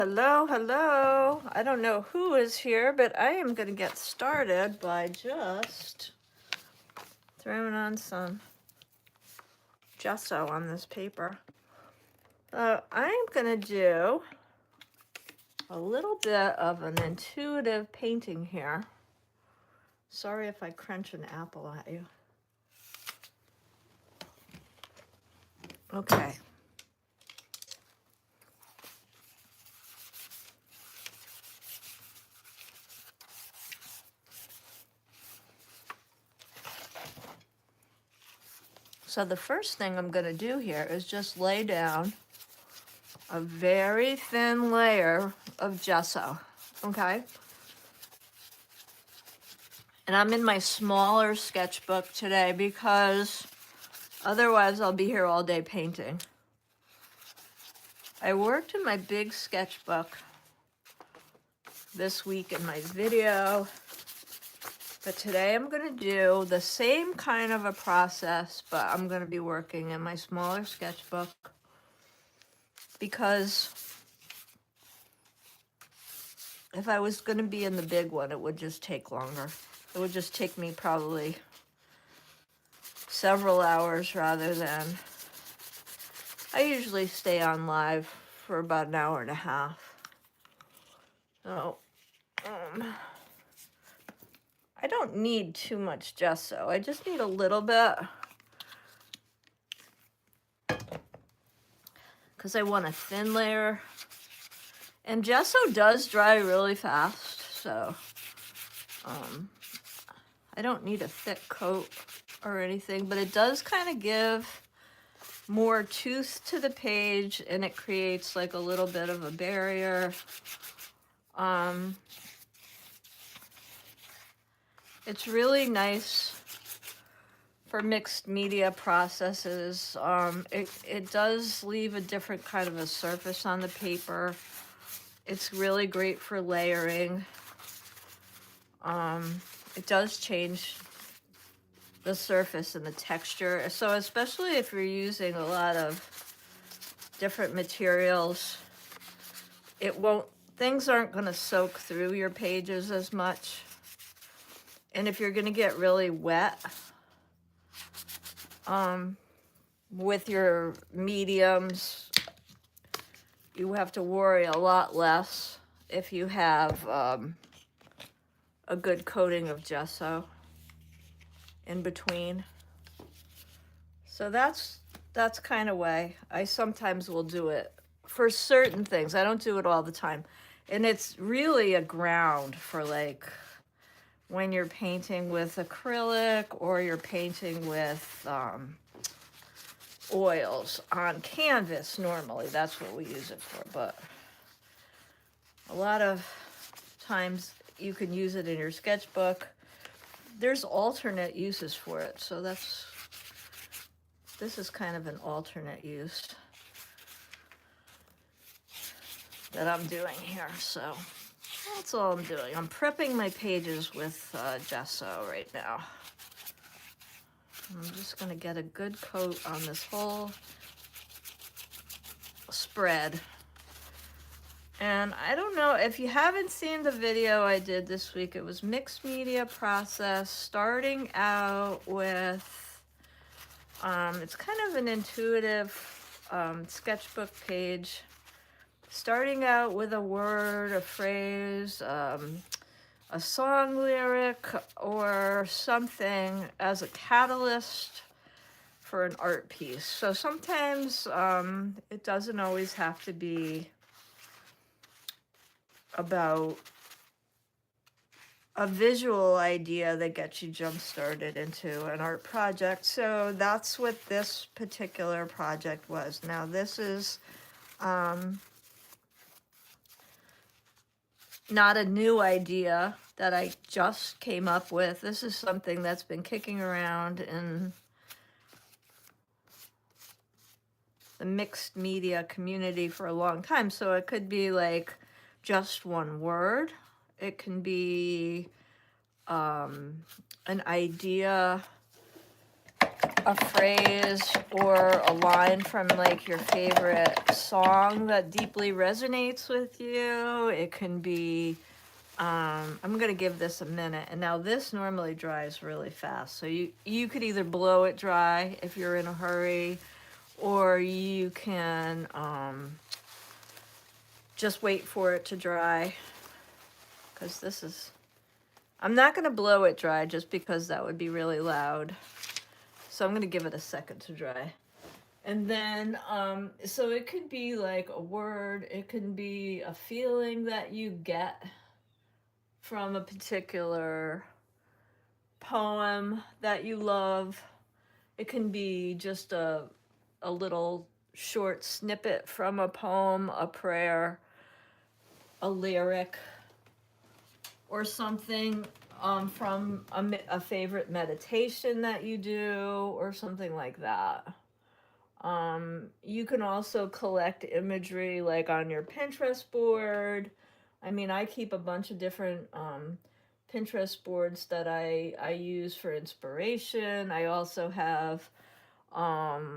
Hello, hello. I don't know who is here, but I am going to get started by just throwing on some gesso on this paper. I'm going to do a little bit of an intuitive painting here. Sorry if I crunch an apple at you. Okay. So the first thing I'm going to do here is just lay down a very thin layer of gesso, okay? And I'm in my smaller sketchbook today because otherwise I'll be here all day painting. I worked in my big sketchbook this week in my video, but today I'm going to do the same kind of a process, but I'm going to be working in my smaller sketchbook because if I was going to be in the big one, it would just take longer. It would just take me probably several hours rather than, I usually stay on live for about an hour and a half. So, I don't need too much gesso. I just need a little bit because I want a thin layer. And gesso does dry really fast, so I don't need a thick coat or anything, but it does kind of give more tooth to the page and it creates like a little bit of a barrier. It's really nice for mixed media processes. It does leave a different kind of a surface on the paper. It's really great for layering. It does change the surface and the texture. So especially if you're using a lot of different materials, things aren't going to soak through your pages as much. And if you're going to get really wet with your mediums, you have to worry a lot less if you have a good coating of gesso in between. So that's kind of way I sometimes will do it for certain things. I don't do it all the time. And it's really a ground for like when you're painting with acrylic or you're painting with oils on canvas. Normally that's what we use it for, but a lot of times you can use it in your sketchbook. There's alternate uses for it, so this is kind of an alternate use that I'm doing here. So that's all I'm doing. I'm prepping my pages with gesso right now. I'm just going to get a good coat on this whole spread. And I don't know, if you haven't seen the video I did this week, it was mixed media process, starting out with, it's kind of an intuitive sketchbook page, starting out with a word, a phrase, a song lyric, or something as a catalyst for an art piece. So sometimes it doesn't always have to be about a visual idea that gets you jump started into an art project. So that's what this particular project was. Now this is not a new idea that I just came up with. This is something that's been kicking around in the mixed media community for a long time. So it could be like just one word. It can be an idea a phrase or a line from like your favorite song that deeply resonates with you. It can be, I'm gonna give this a minute, and now this normally dries really fast. So you could either blow it dry if you're in a hurry, or you can just wait for it to dry, because this is, I'm not gonna blow it dry just because that would be really loud. So I'm gonna give it a second to dry. And then, so it could be like a word, it can be a feeling that you get from a particular poem that you love. It can be just a little short snippet from a poem, a prayer, a lyric, or something from a favorite meditation that you do, or something like that. You can also collect imagery like on your Pinterest board. I mean, I keep a bunch of different Pinterest boards that I use for inspiration. I also have a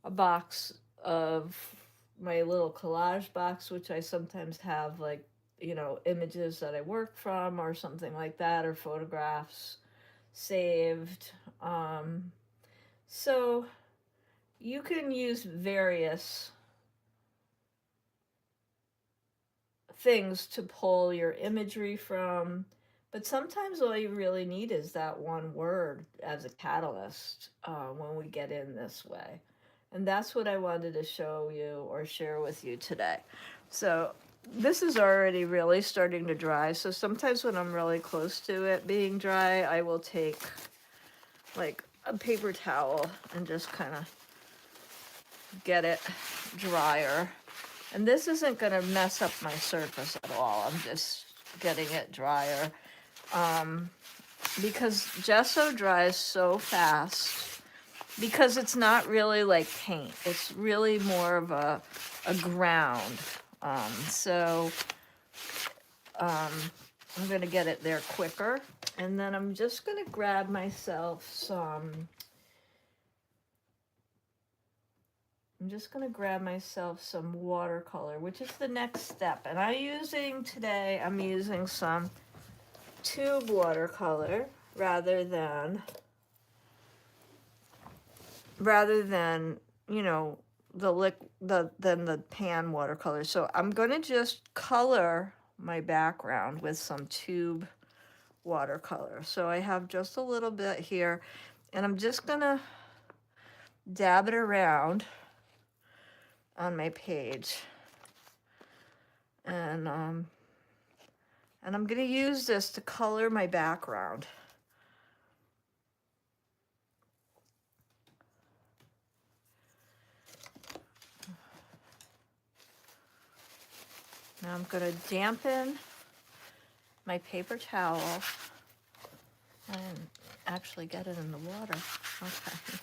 box of my little collage box, which I sometimes have like, you know, images that I work from or something like that, or photographs saved. So you can use various things to pull your imagery from, but sometimes all you really need is that one word as a catalyst when we get in this way. And that's what I wanted to show you or share with you today. So this is already really starting to dry. So sometimes when I'm really close to it being dry, I will take like a paper towel and just kind of get it drier. And this isn't going to mess up my surface at all. I'm just getting it drier. Because gesso dries so fast, because it's not really like paint. It's really more of a ground. So I'm going to get it there quicker. And then I'm just going to grab myself some... I'm just going to grab myself some watercolor, which is the next step. And I'm using some tube watercolor rather than, you know, than the pan watercolor. So I'm going to just color my background with some tube watercolor. So I have just a little bit here, and I'm just going to dab it around on my page, and I'm going to use this to color my background. Now I'm going to dampen my paper towel and actually get it in the water. Okay.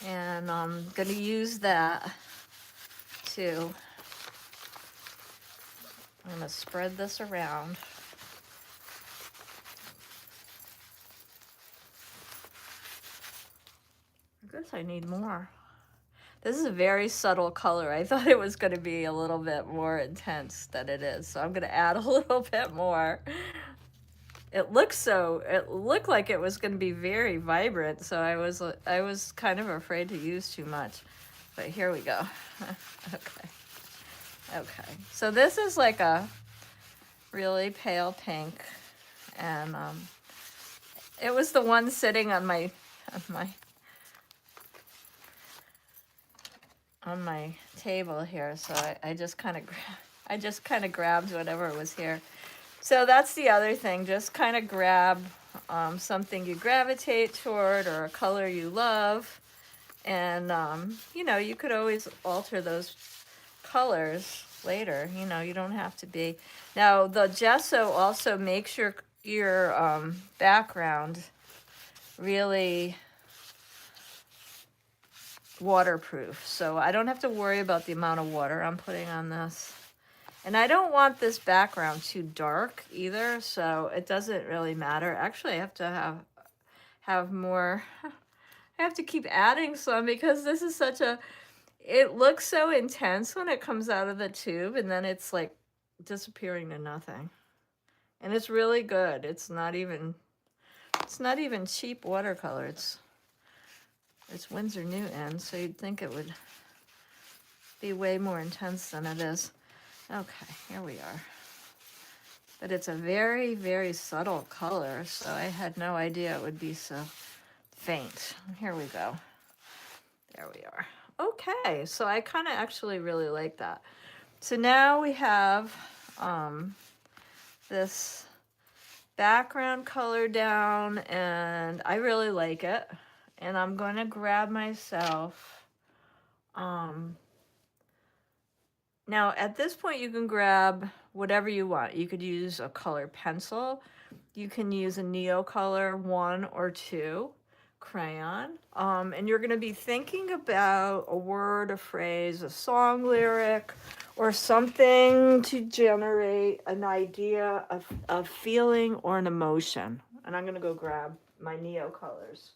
And I'm going to use that to, I'm going to spread this around. I guess I need more. This is a very subtle color. I thought it was going to be a little bit more intense than it is. So I'm going to add a little bit more. It looked like it was going to be very vibrant, so I was kind of afraid to use too much. But here we go. Okay. So this is like a really pale pink, and it was the one sitting on my table here, so I just kind of grabbed whatever was here. So that's the other thing, just kind of grab something you gravitate toward or a color you love, and you know, you could always alter those colors later. You know, you don't have to be. Now the gesso also makes your background really waterproof, so I don't have to worry about the amount of water I'm putting on this. And I don't want this background too dark either, so it doesn't really matter. Actually, I have to have more. I have to keep adding some because this is such a, it looks so intense when it comes out of the tube, and then it's like disappearing to nothing. And it's really good. It's not even cheap watercolor. It's Winsor Newton, so you'd think it would be way more intense than it is. Okay, here we are. But it's a very, very subtle color, so I had no idea it would be so faint. Here we go. There we are. Okay, so I kind of actually really like that. So now we have this background color down, and I really like it. And I'm going to grab myself, now at this point you can grab whatever you want. You could use a color pencil. You can use a Neocolor 1 or 2 crayon. And you're going to be thinking about a word, a phrase, a song lyric, or something to generate an idea, a feeling, or an emotion. And I'm going to go grab my Neocolors.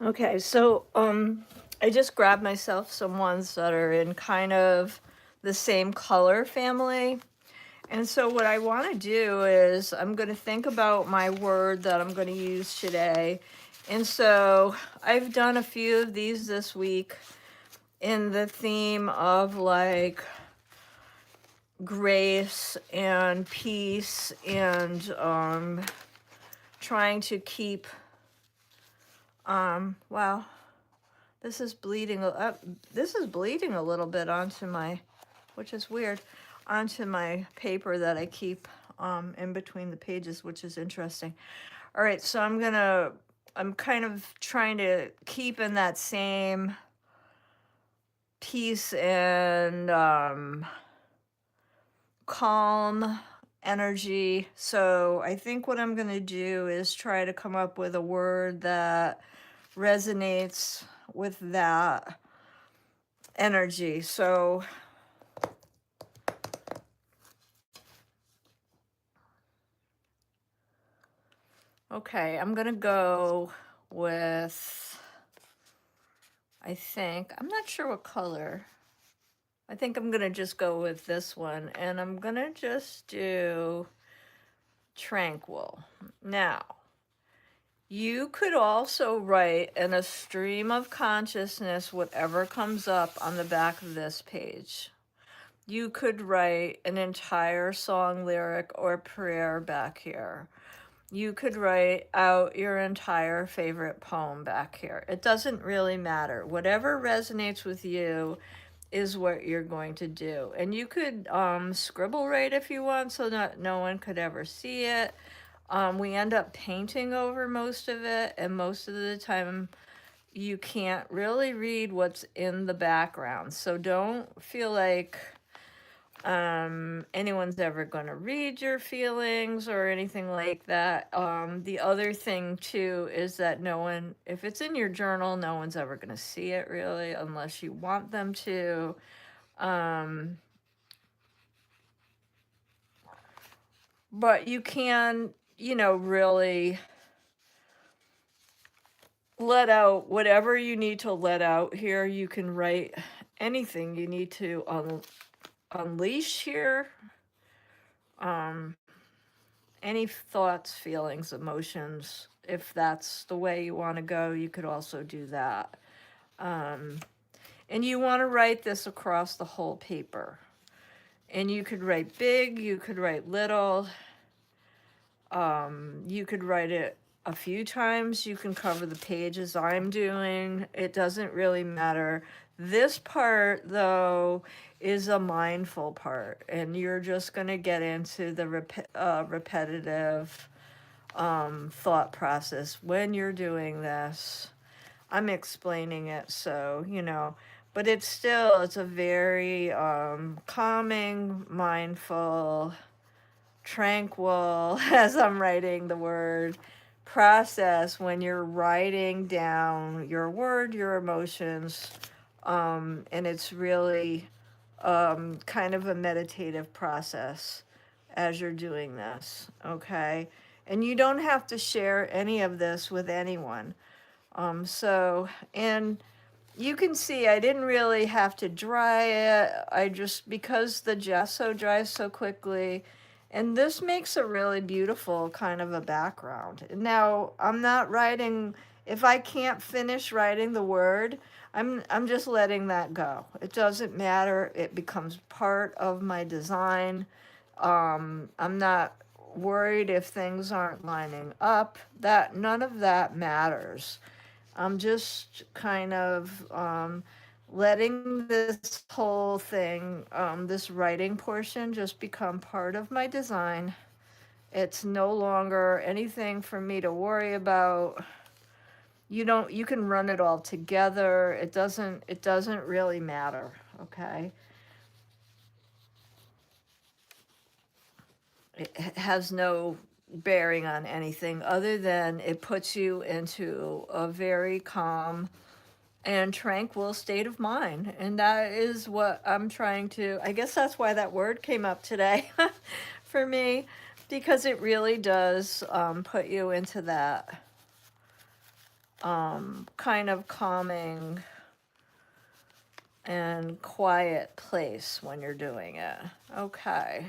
Okay, so I just grabbed myself some ones that are in kind of the same color family. And so what I want to do is I'm going to think about my word that I'm going to use today. And so I've done a few of these this week in the theme of like grace and peace and trying to keep wow, this is bleeding a little bit onto my, which is weird, onto my paper that I keep in between the pages, which is interesting. All right, so I'm kind of trying to keep in that same peace and calm energy. So I think what I'm going to do is try to come up with a word that resonates with that energy. So okay, I'm gonna go with, I think, I'm not sure what color. I think I'm gonna just go with this one, and I'm gonna just do tranquil. Now, you could also write in a stream of consciousness whatever comes up on the back of this page. You could write an entire song lyric or prayer back here. You could write out your entire favorite poem back here. It doesn't really matter. Whatever resonates with you is what you're going to do. And you could scribble write if you want, so that no one could ever see it. We end up painting over most of it, and most of the time you can't really read what's in the background. So don't feel like anyone's ever going to read your feelings or anything like that. The other thing too is that no one, if it's in your journal, no one's ever going to see it really unless you want them to. But you can, really let out whatever you need to let out here. You can write anything you need to unleash here. Any thoughts, feelings, emotions, if that's the way you want to go, you could also do that. And you want to write this across the whole paper. And you could write big, you could write little, you could write it a few times. You can cover the page as I'm doing. It doesn't really matter. This part, though, is a mindful part, and you're just going to get into the repetitive thought process when you're doing this. I'm explaining it, so, you know, but it's a very calming, mindful, tranquil, as I'm writing the word, process when you're writing down your word, your emotions, and it's really kind of a meditative process as you're doing this, okay? And you don't have to share any of this with anyone. And you can see I didn't really have to dry it. I just, because the gesso dries so quickly, and this makes a really beautiful kind of a background. Now, I'm not writing, if I can't finish writing the word, I'm just letting that go. It doesn't matter. It becomes part of my design. I'm not worried if things aren't lining up. That none of that matters. I'm just kind of letting this whole thing, this writing portion, just become part of my design. It's no longer anything for me to worry about. You can run it all together. It doesn't really matter, okay? It has no bearing on anything other than it puts you into a very calm and tranquil state of mind. And that is what I'm trying to, I guess that's why that word came up today for me, because it really does put you into that kind of calming and quiet place when you're doing it. Okay.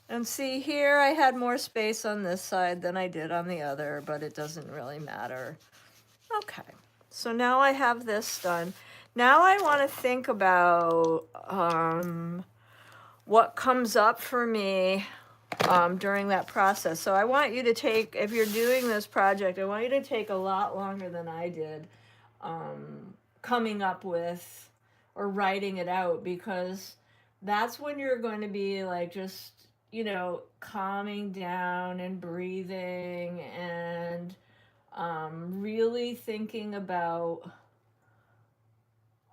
And see here, I had more space on this side than I did on the other, but it doesn't really matter. Okay, so now I have this done. Now I want to think about what comes up for me during that process. So I want you to take, if you're doing this project, I want you to take a lot longer than I did coming up with or writing it out, because that's when you're going to be like just, you know, calming down and breathing and really thinking about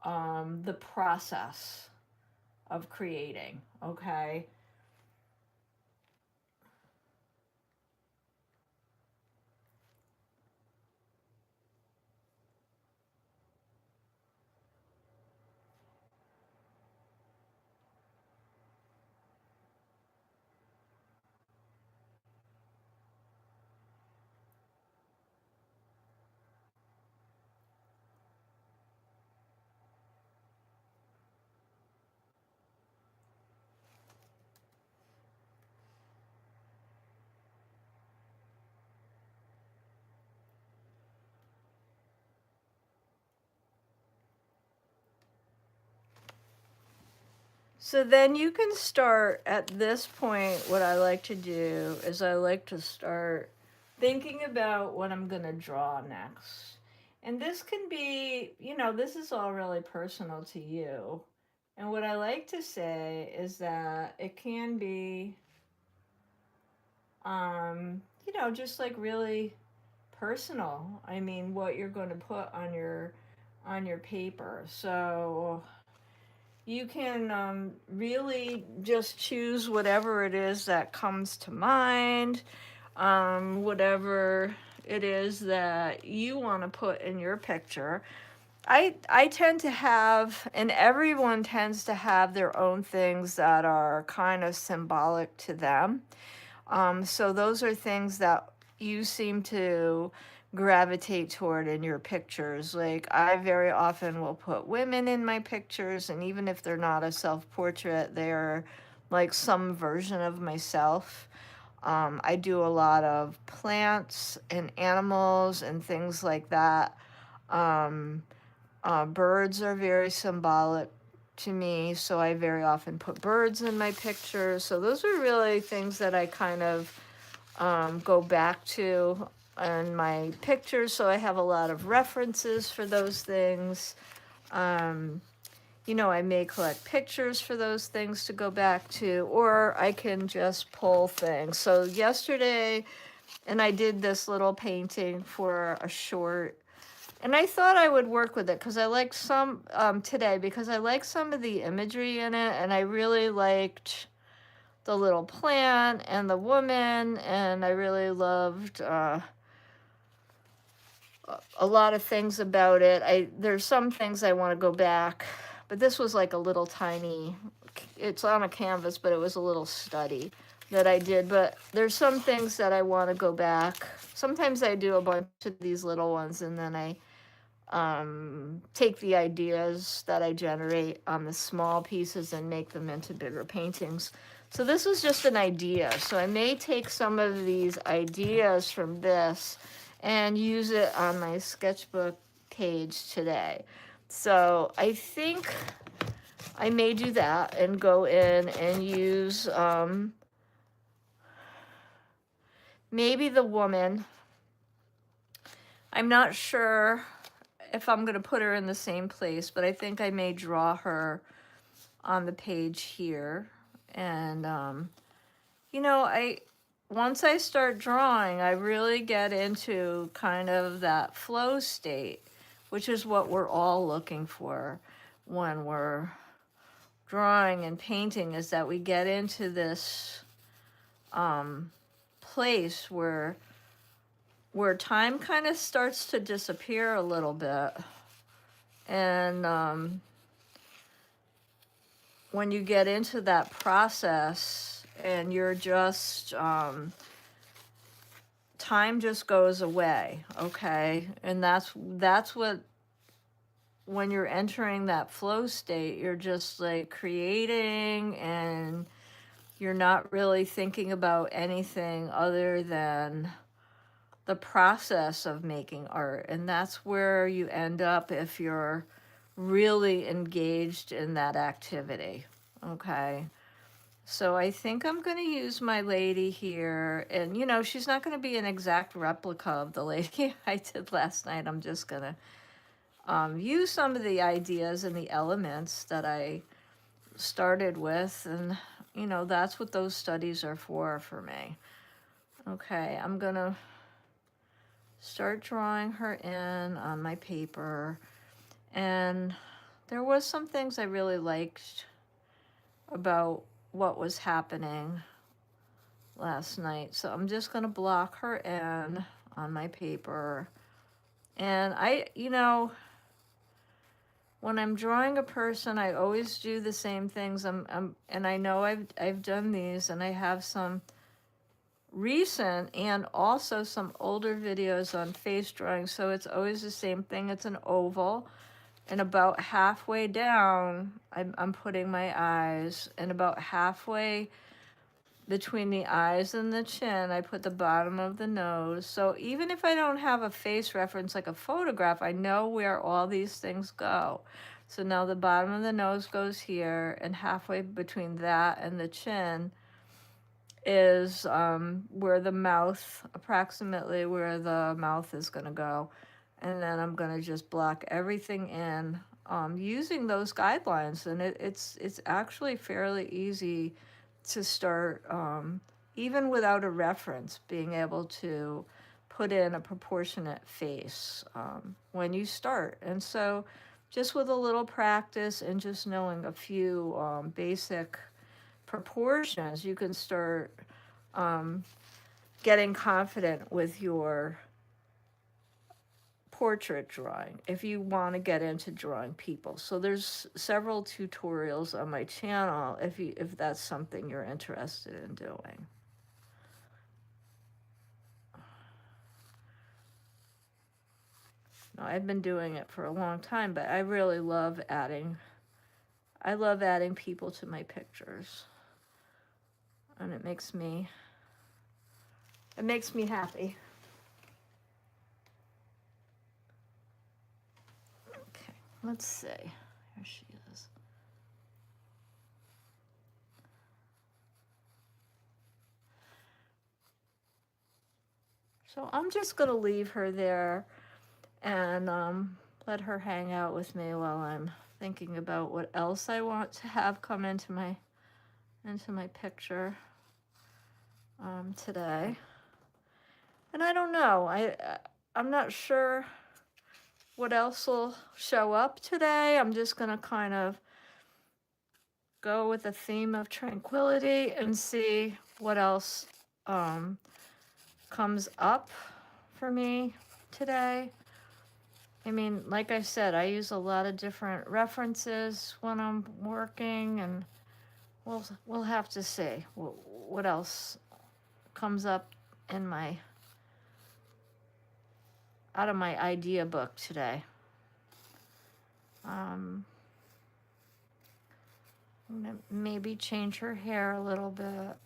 the process of creating, okay? So then you can start at this point. What I like to do is I like to start thinking about what I'm going to draw next. And this can be, you know, this is all really personal to you. And what I like to say is that it can be, you know, just like really personal. I mean, what you're going to put on your paper. So you can really just choose whatever it is that comes to mind, whatever it is that you want to put in your picture. I tend to have, and everyone tends to have their own things that are kind of symbolic to them. So those are things that you seem to gravitate toward in your pictures. Like, I very often will put women in my pictures, and even if they're not a self-portrait, they're like some version of myself. I do a lot of plants and animals and things like that. Birds are very symbolic to me, so I very often put birds in my pictures. So those are really things that I kind of go back to in my pictures. So I have a lot of references for those things. You know, I may collect pictures for those things to go back to, or I can just pull things. So yesterday, and I did this little painting for a short, and I thought I would work with it because I like some, today, because I like some of the imagery in it, and I really liked the little plant and the woman, and I really loved a lot of things about it. There's some things I want to go back, but this was like a little tiny, it's on a canvas, but it was a little study that I did. But there's some things that I want to go back. Sometimes I do a bunch of these little ones, and then I take the ideas that I generate on the small pieces and make them into bigger paintings. So this was just an idea. So I may take some of these ideas from this and use it on my sketchbook page today. So I think I may do that and go in and use maybe the woman. I'm not sure if I'm going to put her in the same place, but I think I may draw her on the page here. And, you know, once I start drawing, I really get into kind of that flow state, which is what we're all looking for when we're drawing and painting, is that we get into this place where time kind of starts to disappear a little bit. And when you get into that process and you're just, time just goes away, okay? And that's what, when you're entering that flow state, you're just like creating, and you're not really thinking about anything other than the process of making art. And that's where you end up if you're really engaged in that activity, okay? So I think I'm going to use my lady here, and you know, she's not going to be an exact replica of the lady I did last night. I'm just going to use some of the ideas and the elements that I started with, and you know, that's what those studies are for me. Okay, I'm going to start drawing her in on my paper. And there was some things I really liked about what was happening last night. So I'm just going to block her in on my paper. And you know, when I'm drawing a person, I always do the same things. And I know I've done these, and I have some recent and also some older videos on face drawing. So it's always the same thing. It's an oval. And about halfway down, I'm putting my eyes, and about halfway between the eyes and the chin, I put the bottom of the nose. So even if I don't have a face reference like a photograph, I know where all these things go. So now the bottom of the nose goes here, and halfway between that and the chin is where the mouth, approximately where the mouth is going to go. And then I'm going to just block everything in using those guidelines. And it's actually fairly easy to start, even without a reference, being able to put in a proportionate face when you start. And so just with a little practice and just knowing a few basic proportions, you can start getting confident with your portrait drawing if you want to get into drawing people. So there's several tutorials on my channel if that's something you're interested in doing. I've been doing it for a long time, but I really love adding people to my pictures. And it makes me happy. Okay, let's see. Here she is. So I'm just going to leave her there and let her hang out with me while I'm thinking about what else I want to have come into my picture today. And I don't know. I'm not sure what else will show up today. I'm just going to kind of go with the theme of tranquility and see what else comes up for me today. I mean, like I said, I use a lot of different references when I'm working, and we'll have to see what else comes up in out of my idea book today. Maybe change her hair a little bit.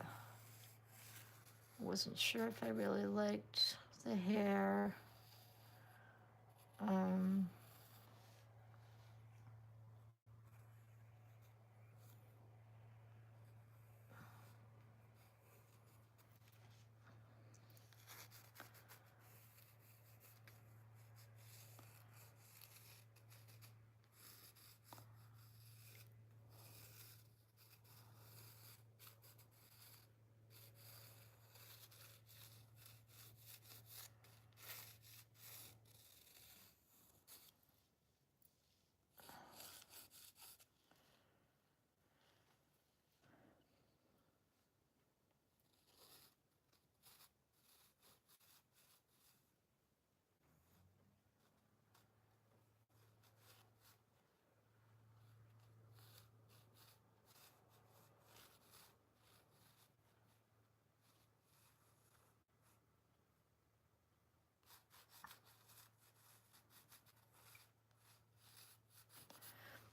Wasn't sure if I really liked the hair.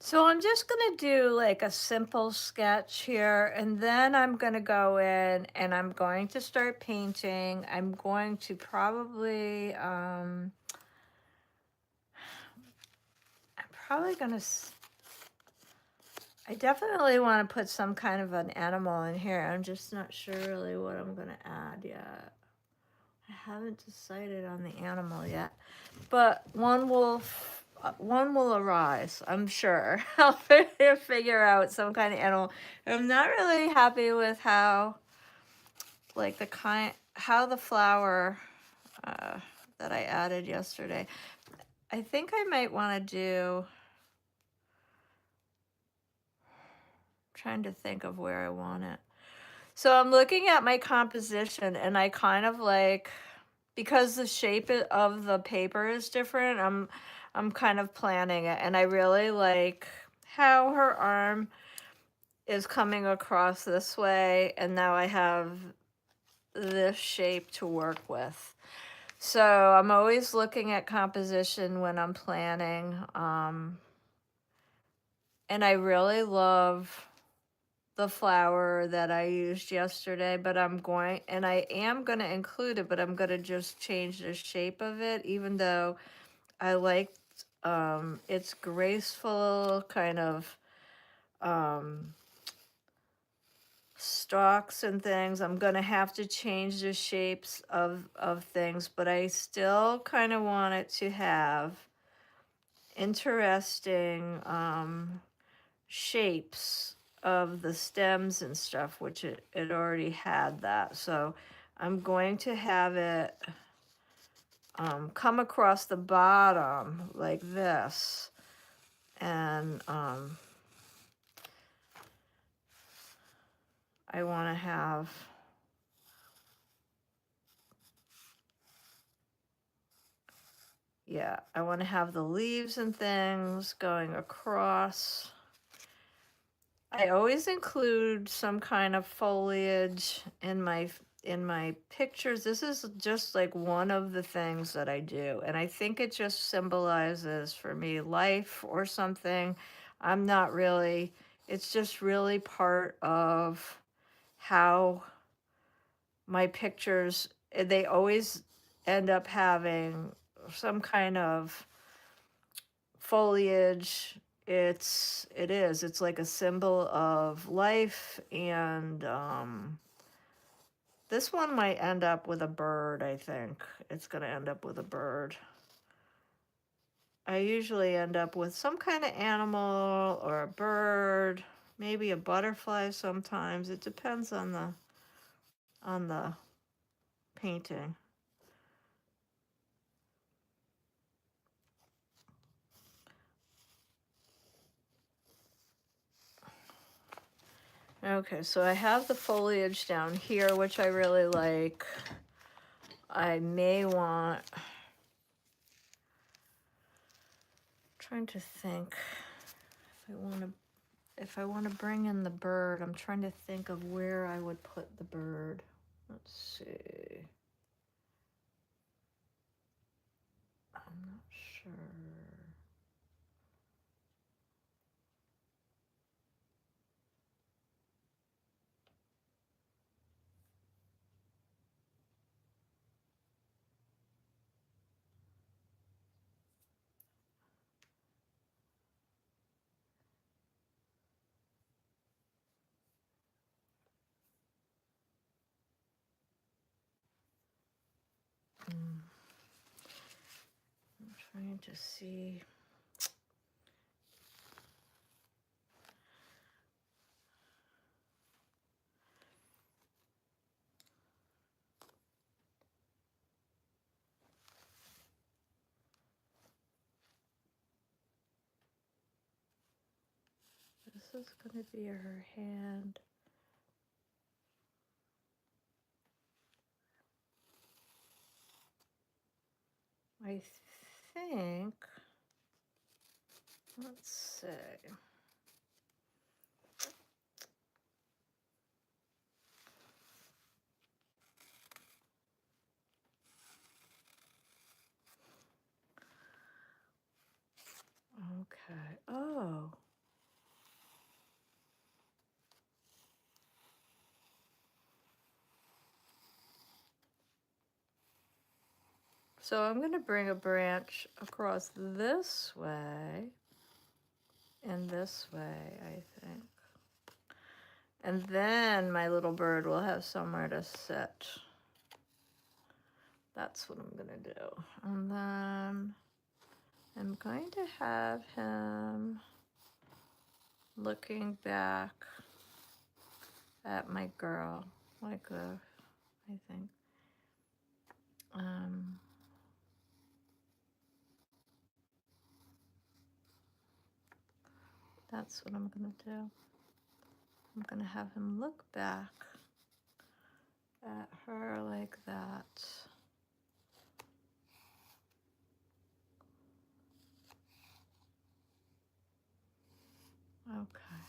So I'm just going to do like a simple sketch here, and then I'm going to go in and I'm going to start painting. I'm going to probably, I'm probably going to, I definitely want to put some kind of an animal in here. I'm just not sure really what I'm going to add yet. I haven't decided on the animal yet, but one will arise, I'm sure. I'll figure out some kind of animal. I'm not really happy with how, like how the flower that I added yesterday. I think I might want to do, trying to think of where I want it. So I'm looking at my composition, and I kind of like, because the shape of the paper is different, I'm kind of planning it, and I really like how her arm is coming across this way, and now I have this shape to work with. So I'm always looking at composition when I'm planning, and I really love the flower that I used yesterday, but I am going to include it, but I'm going to just change the shape of it, even though I liked its graceful kind of stalks and things. I'm going to have to change the shapes of things, but I still kind of want it to have interesting shapes of the stems and stuff, which it already had that. So I'm going to have it come across the bottom like this, and I want to have I want to have the leaves and things going across. I always include some kind of foliage in my in my pictures, this is just like one of the things that I do. And I think it just symbolizes for me life or something. I'm not really, it's just really part of how my pictures, they always end up having some kind of foliage. It's like a symbol of life. And this one might end up with a bird. I think it's going to end up with a bird. I usually end up with some kind of animal or a bird, maybe a butterfly sometimes. It depends on the painting. Okay, so I have the foliage down here, which I really like. I may want, trying to think if I want to bring in the bird. I'm trying to think of where I would put the bird. Let's see. I'm not sure. I'm trying to see. This is going to be her hand. I think, let's see. Okay. Oh. So I'm going to bring a branch across this way and this way, I think. And then my little bird will have somewhere to sit. That's what I'm going to do. And then I'm going to have him looking back at my girl, like I think. That's what I'm going to do. I'm going to have him look back at her like that. Okay.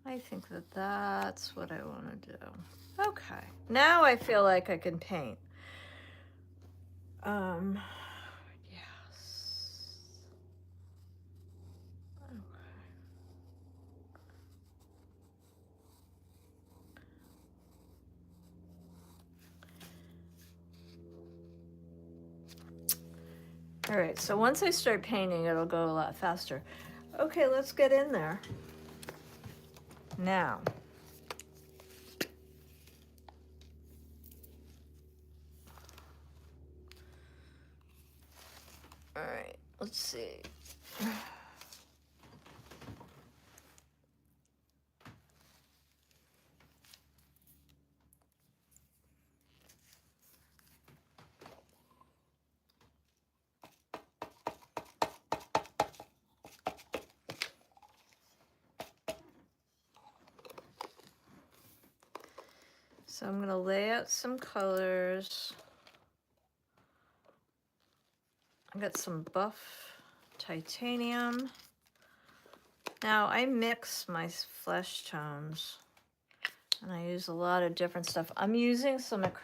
I think that's what I want to do. Okay. Now I feel like I can paint. Yes. Okay. All right, so once I start painting, it'll go a lot faster. Okay, let's get in there. Now, all right, let's see. So I'm gonna lay out some colors. I got some buff titanium. Now I mix my flesh tones and I use a lot of different stuff. I'm using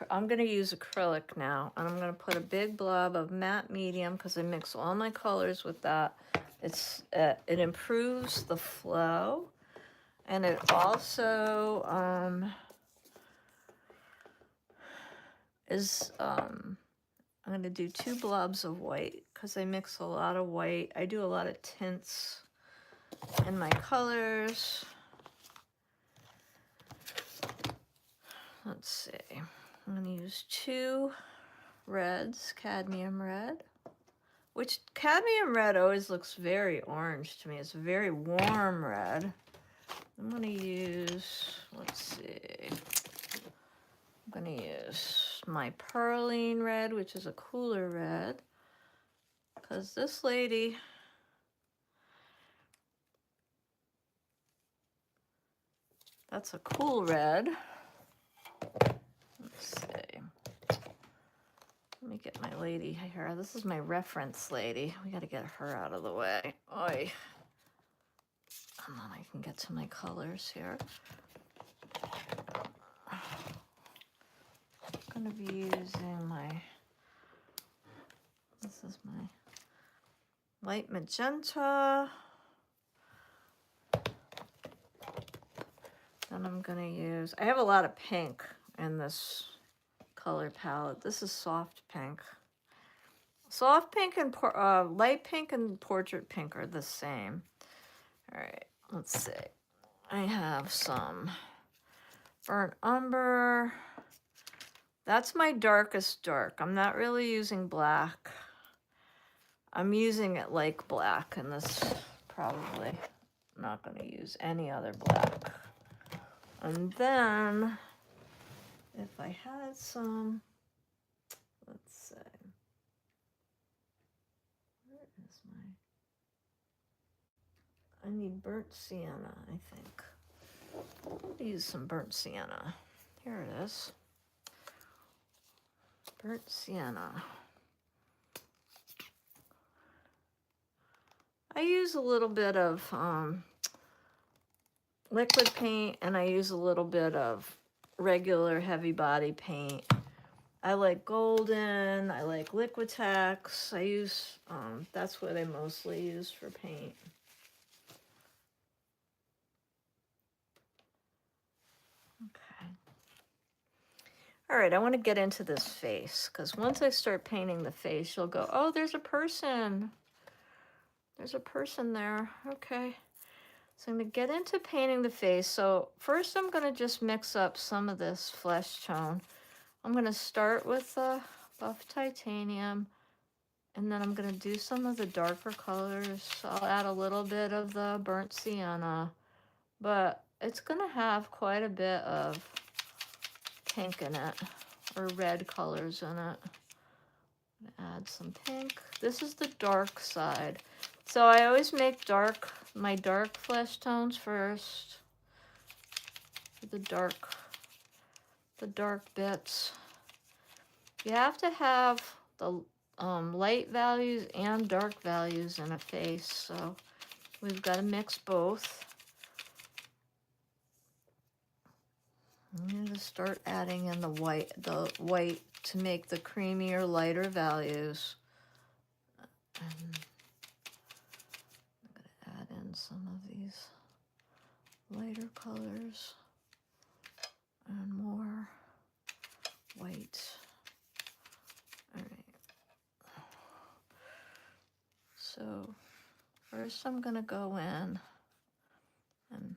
I'm going to use acrylic now, and I'm going to put a big blob of matte medium because I mix all my colors with that. It improves the flow, and it also I'm going to do 2 blobs of white because I mix a lot of white. I do a lot of tints in my colors. Let's see. I'm going to use 2 reds, cadmium red, which cadmium red always looks very orange to me. It's a very warm red. I'm going to use, let's see. I'm going to use my perline red, which is a cooler red, because this lady, that's a cool red. Let's see. Let me get my lady here. This is my reference lady. We got to get her out of the way. Oi. And then I can get to my colors here. I'm going to be using this is my light magenta. Then I'm going to use, I have a lot of pink in this color palette. This is soft pink. Soft pink and light pink and portrait pink are the same. All right, let's see. I have some burnt umber. That's my darkest dark. I'm not really using black. I'm using it like black, and this probably not going to use any other black. And then if I had some, let's see, where is I need burnt sienna, I think. I'll use some burnt sienna. Here it is. Burnt sienna. I use a little bit of liquid paint, and I use a little bit of regular heavy body paint. I like golden, I like Liquitex. I use, that's what I mostly use for paint. Okay. All right, I want to get into this face, because once I start painting the face, you'll go, oh, there's a person. There's a person there. Okay. So I'm going to get into painting the face. So first I'm going to just mix up some of this flesh tone. I'm going to start with the buff titanium, and then I'm going to do some of the darker colors. I'll add a little bit of the burnt sienna, but it's going to have quite a bit of pink in it, or red colors in it. Add some pink. This is the dark side. So I always make my dark flesh tones first. The dark bits. You have to have the light values and dark values in a face, so we've got to mix both. I'm going to start adding in the white to make the creamier, lighter values. And I'm going to add in some of these lighter colors and more white. All right. So first I'm going to go in and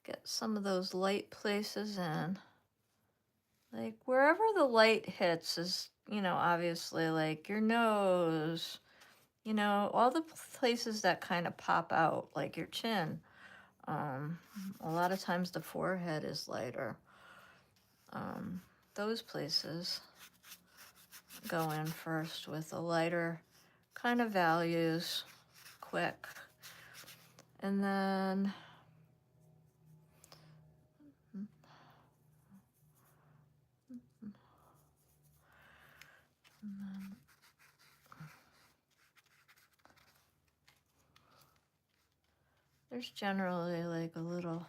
get some of those light places in. Like wherever the light hits is, obviously like your nose, all the places that kind of pop out, like your chin. A lot of times the forehead is lighter. Those places go in first with a lighter kind of values, quick. And then There's generally like a little,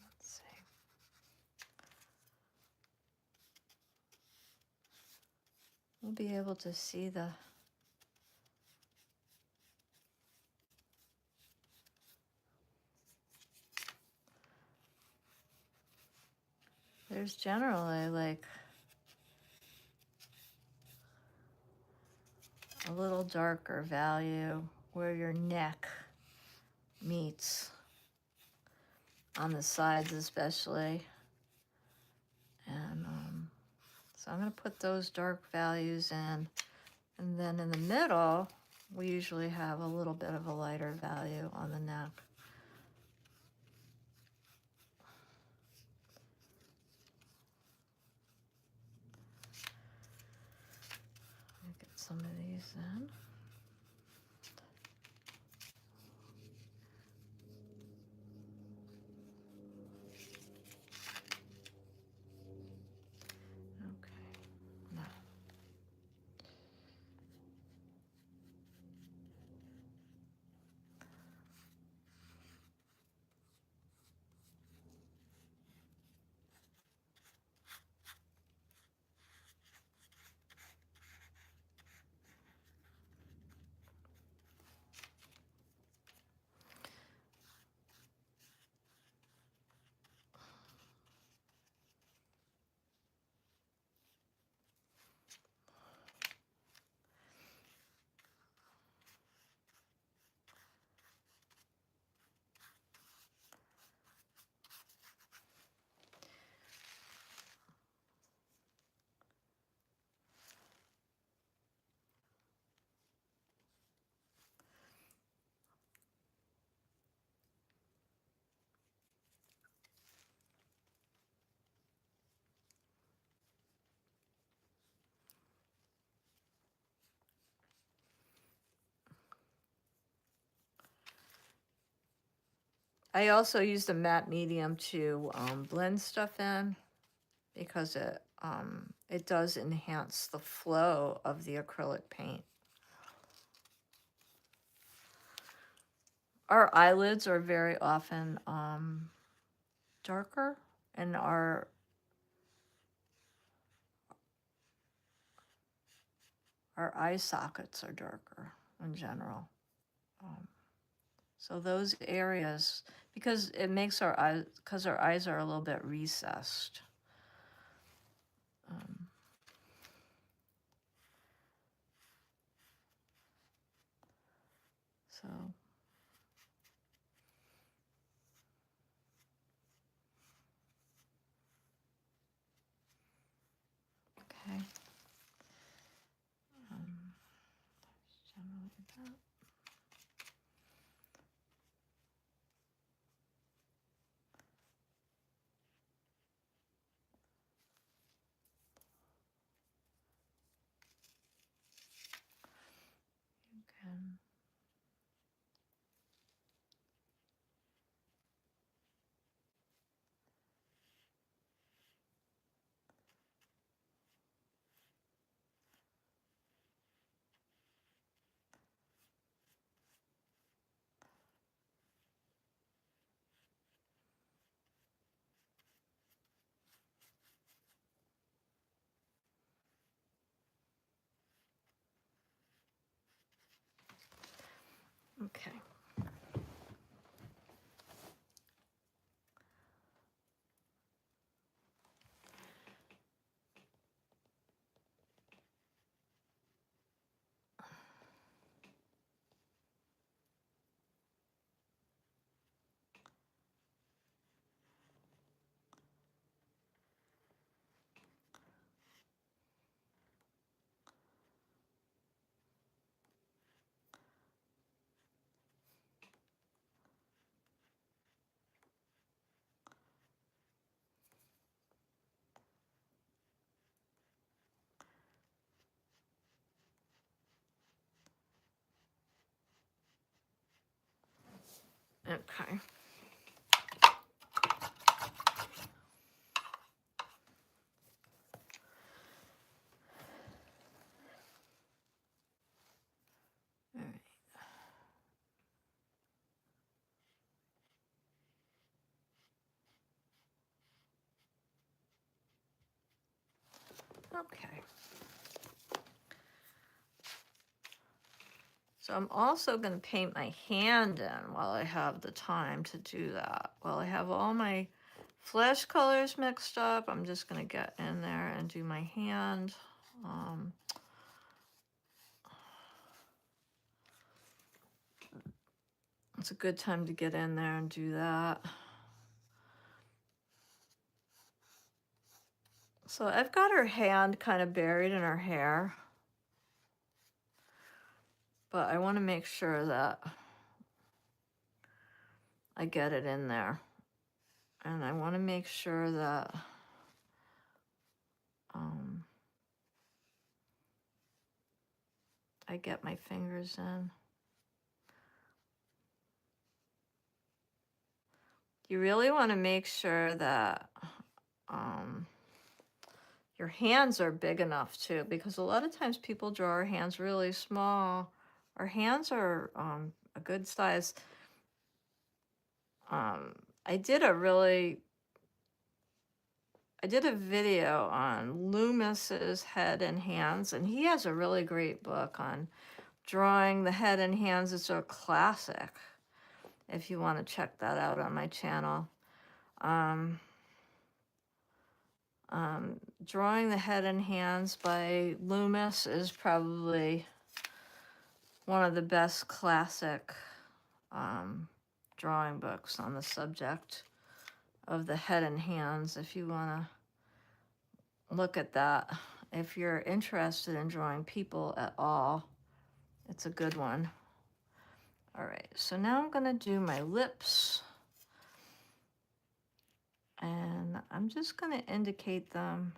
let's see. We'll be able to see there's generally like a little darker value where your neck meets, on the sides especially. And so I'm going to put those dark values in. And then in the middle, we usually have a little bit of a lighter value on the neck. Let me get some of these in. Okay, now. I also use the matte medium to blend stuff in, because it does enhance the flow of the acrylic paint. Our eyelids are very often darker, and our eye sockets are darker in general. So those areas, because it makes our eyes, because our eyes are a little bit recessed. So okay. Generally that. You can. Okay. Okay. Okay. So I'm also going to paint my hand in while I have the time to do that. While I have all my flesh colors mixed up, I'm just going to get in there and do my hand. It's a good time to get in there and do that. So I've got her hand kind of buried in her hair, but I want to make sure that I get it in there. And I want to make sure that I get my fingers in. You really want to make sure that your hands are big enough too, because a lot of times people draw our hands really small. Our hands are a good size. I did a video on Loomis's head and hands, and he has a really great book on drawing the head and hands. It's a classic if you want to check that out on my channel. Drawing the Head and Hands by Loomis is probably one of the best classic drawing books on the subject of the head and hands. If you want to look at that, if you're interested in drawing people at all, it's a good one. All right, so now I'm going to do my lips. And I'm just going to indicate them.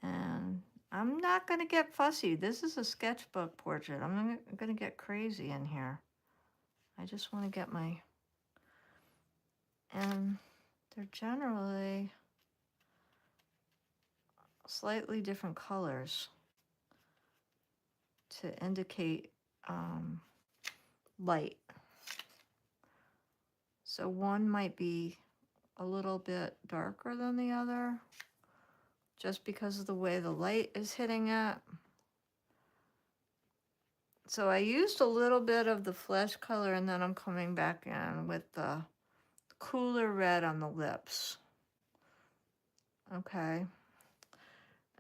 And I'm not going to get fussy. This is a sketchbook portrait. I'm going to get crazy in here. I just want to get my... And they're generally slightly different colors to indicate light. So one might be a little bit darker than the other, just because of the way the light is hitting it. So I used a little bit of the flesh color, and then I'm coming back in with the cooler red on the lips. Okay.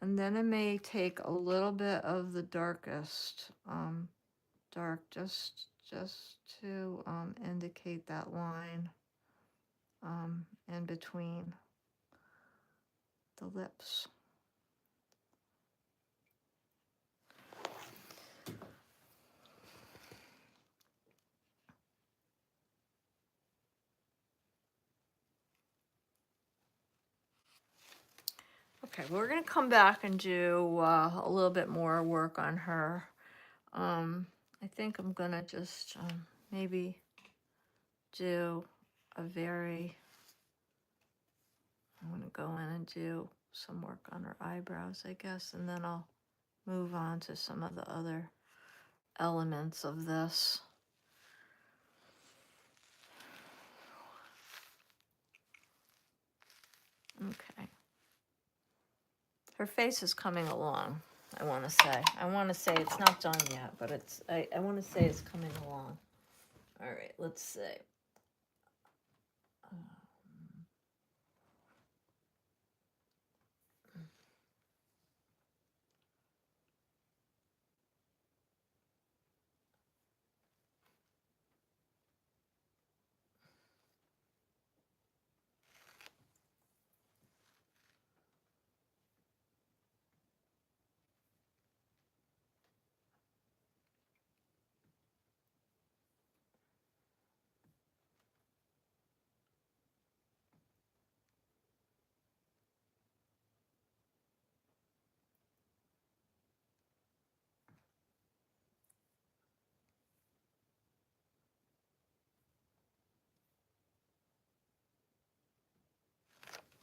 And then I may take a little bit of the darkest dark just to indicate that line in between the lips. Okay, we're going to come back and do a little bit more work on her. I think I'm going to just maybe do I'm going to go in and do some work on her eyebrows, I guess, and then I'll move on to some of the other elements of this. Okay. Her face is coming along, I want to say. I want to say it's not done yet, but it's I want to say it's coming along. All right, let's see.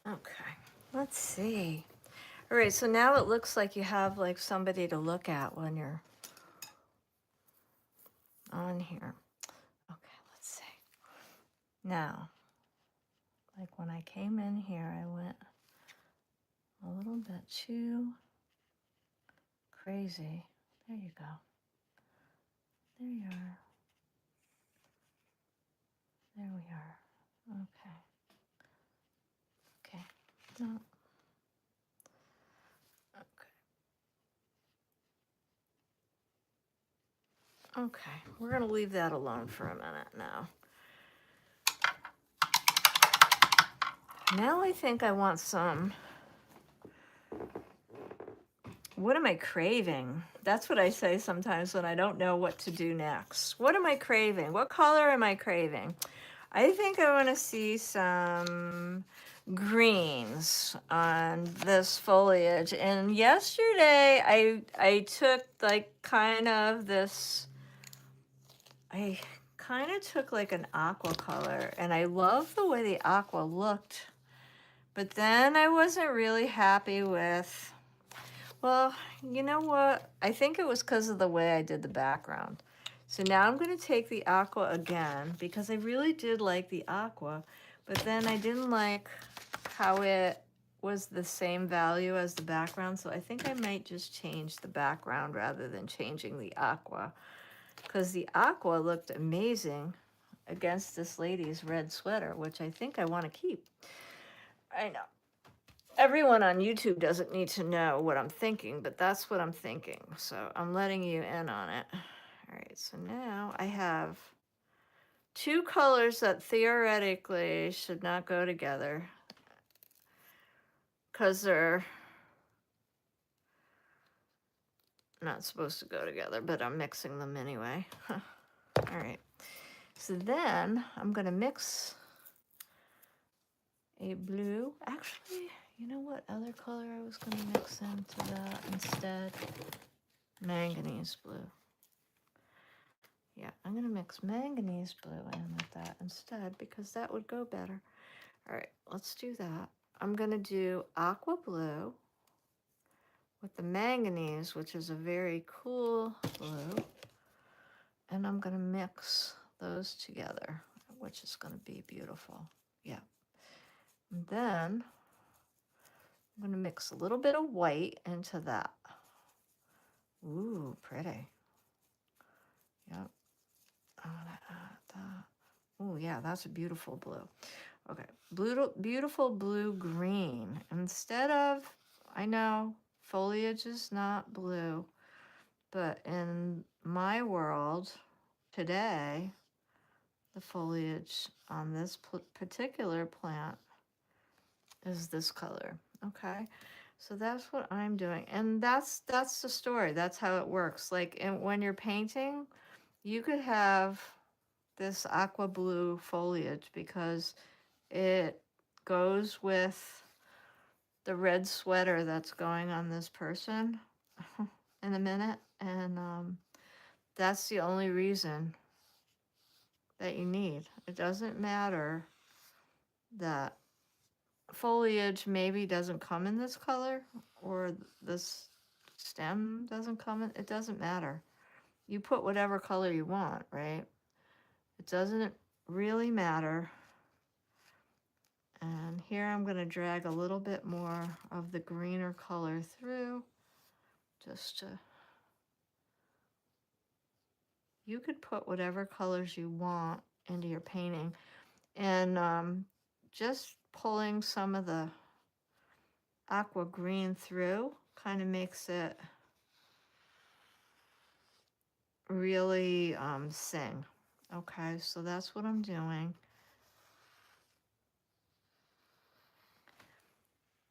Okay, let's see. All right, so now it looks like you have like somebody to look at when you're on here. Okay, let's see. Now, like when I came in here, I went a little little bit too crazy. There you go. There you are. There we are. Okay. Okay. No. Okay. Okay. We're going to leave that alone for a minute now. Now I think I want some. What am I craving? That's what I say sometimes when I don't know what to do next. What am I craving? What color am I craving? I think I want to see some greens on this foliage. And yesterday I took like kind of this, I kind of took like an aqua color, and I love the way the aqua looked. But then I wasn't really happy with, well, you know what? I think it was because of the way I did the background. So now I'm going to take the aqua again because I really did like the aqua, but then I didn't like how it was the same value as the background. So I think I might just change the background rather than changing the aqua, because the aqua looked amazing against this lady's red sweater, which I think I want to keep. I know. Everyone on YouTube doesn't need to know what I'm thinking, but that's what I'm thinking. So I'm letting you in on it. All right, so now I have two colors that theoretically should not go together because they're not supposed to go together, but I'm mixing them anyway. All right, so then I'm going to mix a blue. Actually, you know what other color I was going to mix into that instead? Manganese blue. Yeah, I'm going to mix manganese blue in with that instead because that would go better. All right, let's do that. I'm going to do aqua blue with the manganese, which is a very cool blue. And I'm going to mix those together, which is going to be beautiful. Yeah. And then I'm going to mix a little bit of white into that. Ooh, pretty. Yep. I'm going to add that. Oh, yeah, that's a beautiful blue. Okay, beautiful blue-green. Instead of, I know foliage is not blue, but in my world today, the foliage on this particular plant is this color. Okay, so that's what I'm doing, and that's the story. That's how it works. Like when you're painting, you could have this aqua blue foliage because it goes with the red sweater that's going on this person in a minute. And that's the only reason that you need. It doesn't matter that foliage maybe doesn't come in this color or this stem doesn't come in. It doesn't matter. You put whatever color you want, right? It doesn't really matter. And here I'm going to drag a little bit more of the greener color through just to, you could put whatever colors you want into your painting. And just pulling some of the aqua green through kind of makes it really sing. Okay, so that's what I'm doing.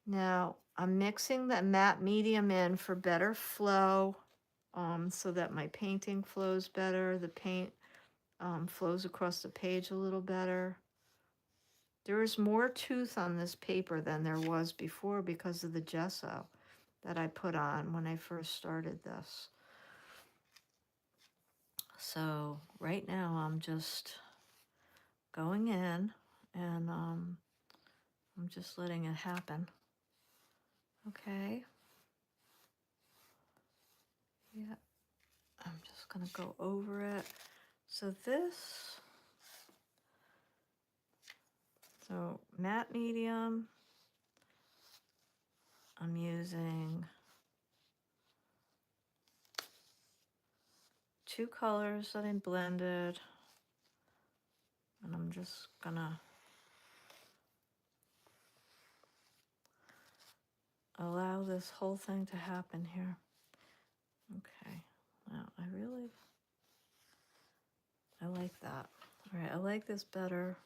Now I'm mixing the matte medium in for better flow, so that my painting flows better. The paint flows across the page a little better. There is more tooth on this paper than there was before because of the gesso that I put on when I first started this. So right now I'm just going in and I'm just letting it happen. Okay. Yeah. I'm just going to go over it. So matte medium, I'm using using 2 colors that I blended, and I'm just gonna allow this whole thing to happen here. Okay, now I like that. All right, I like this better.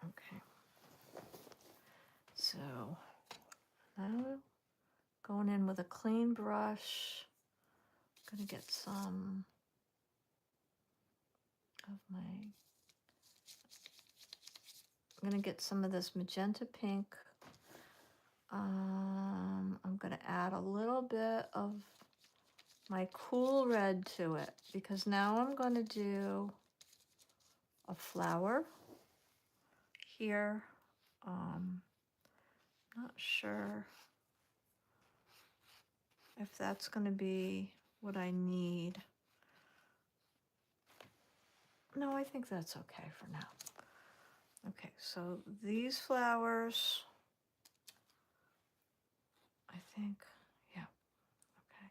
Okay, so now going in with a clean brush, I'm gonna get some of I'm gonna get some of this magenta pink. I'm gonna add a little bit of my cool red to it, because now I'm gonna do a flower here. Not sure if that's gonna be what I need. No, I think that's okay for now. Okay, so these flowers, I think, yeah, okay.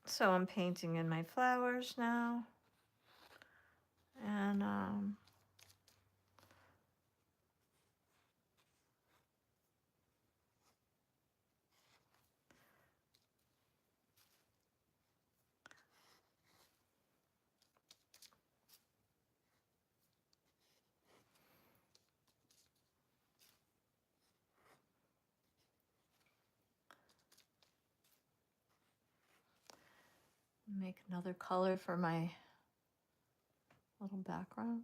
So I'm painting in my flowers now, and make another color for my little background.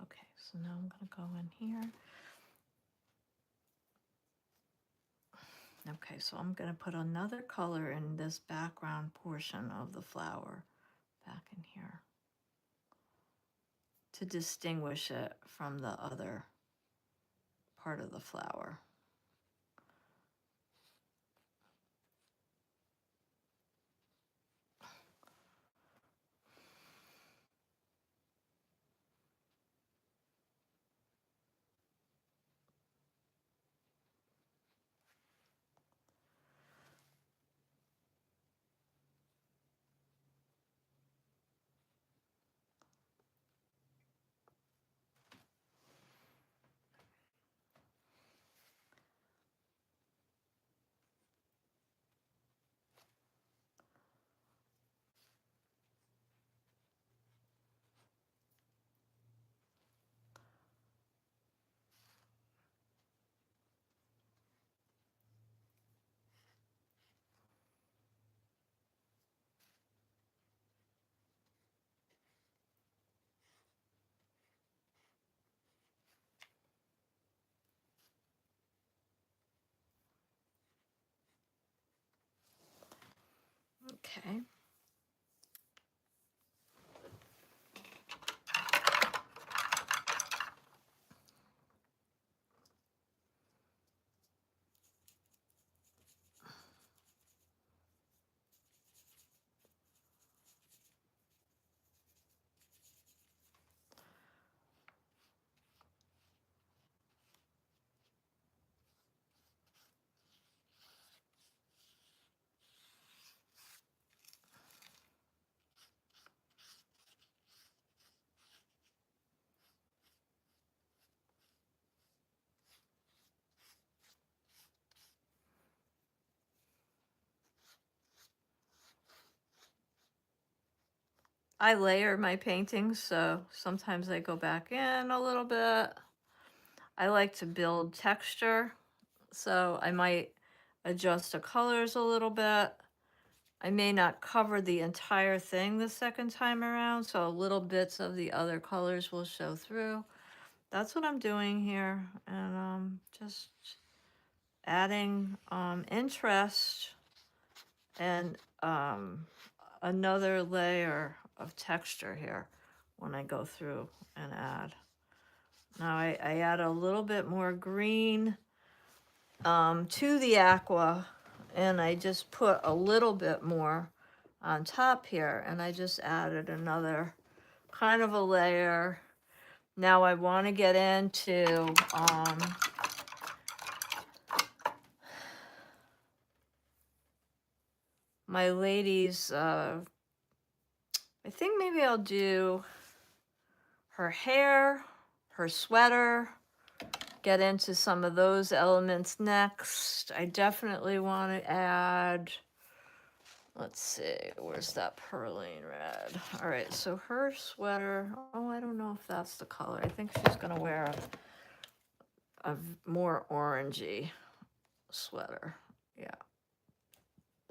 Okay, so now I'm gonna go in here. Okay, so I'm gonna put another color in this background portion of the flower back in here to distinguish it from the other part of the flower. Okay. I layer my paintings, so sometimes I go back in a little bit. I like to build texture, so I might adjust the colors a little bit. I may not cover the entire thing the second time around, so little bits of the other colors will show through. That's what I'm doing here, and just adding interest and another layer of texture here when I go through and add. Now I add a little bit more green to the aqua, and I just put a little bit more on top here, and I just added another kind of a layer. Now I want to get into my lady's, I think maybe I'll do her hair, her sweater, get into some of those elements next. I definitely want to add, let's see, where's that perline red? All right, so her sweater, oh, I don't know if that's the color. I think she's going to wear a more orangey sweater. Yeah.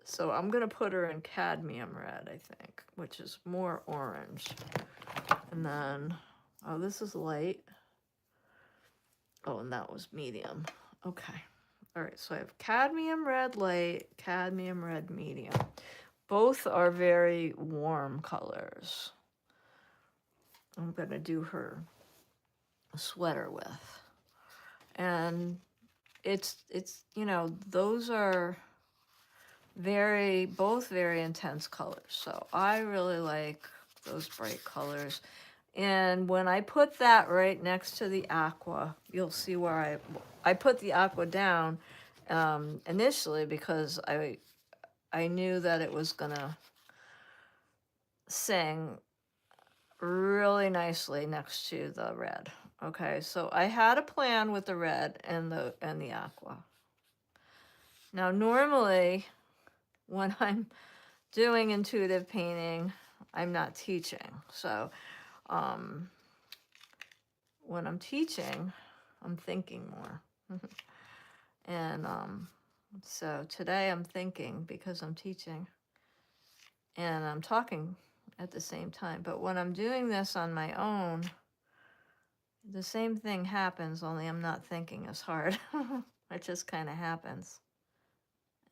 So I'm going to put her in cadmium red, I think, which is more orange. And then, oh, this is light. Oh, and that was medium. Okay. All right, so I have cadmium red light, cadmium red medium. Both are very warm colors. I'm going to do her sweater with. And it's you know, those are both very intense colors. So I really like those bright colors. And when I put that right next to the aqua, you'll see where I put the aqua down initially because I knew that it was gonna sing really nicely next to the red. Okay, so I had a plan with the red and the aqua. Now normally when I'm doing intuitive painting, I'm not teaching. So when I'm teaching, I'm thinking more. And so today I'm thinking because I'm teaching and I'm talking at the same time. But when I'm doing this on my own, the same thing happens, only I'm not thinking as hard. It just kind of happens.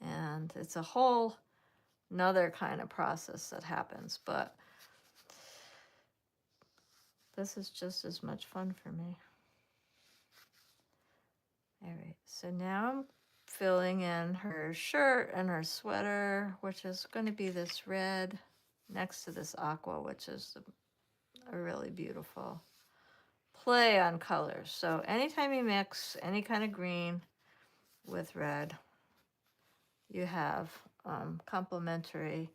And it's a whole another kind of process that happens. But this is just as much fun for me. All right, so now I'm filling in her shirt and her sweater, which is going to be this red next to this aqua, which is a really beautiful play on colors. So anytime you mix any kind of green with red, you have complementary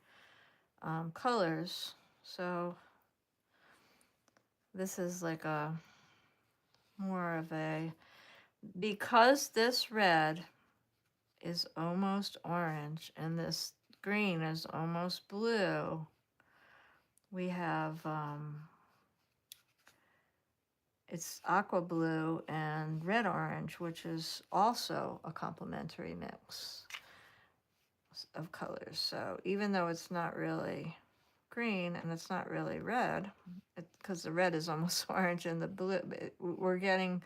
colors. So this is like a more of a, because this red is almost orange and this green is almost blue, we have it's aqua blue and red orange, which is also a complementary mix of colors. So even though it's not really green and it's not really red, because the red is almost orange and the blue, we're getting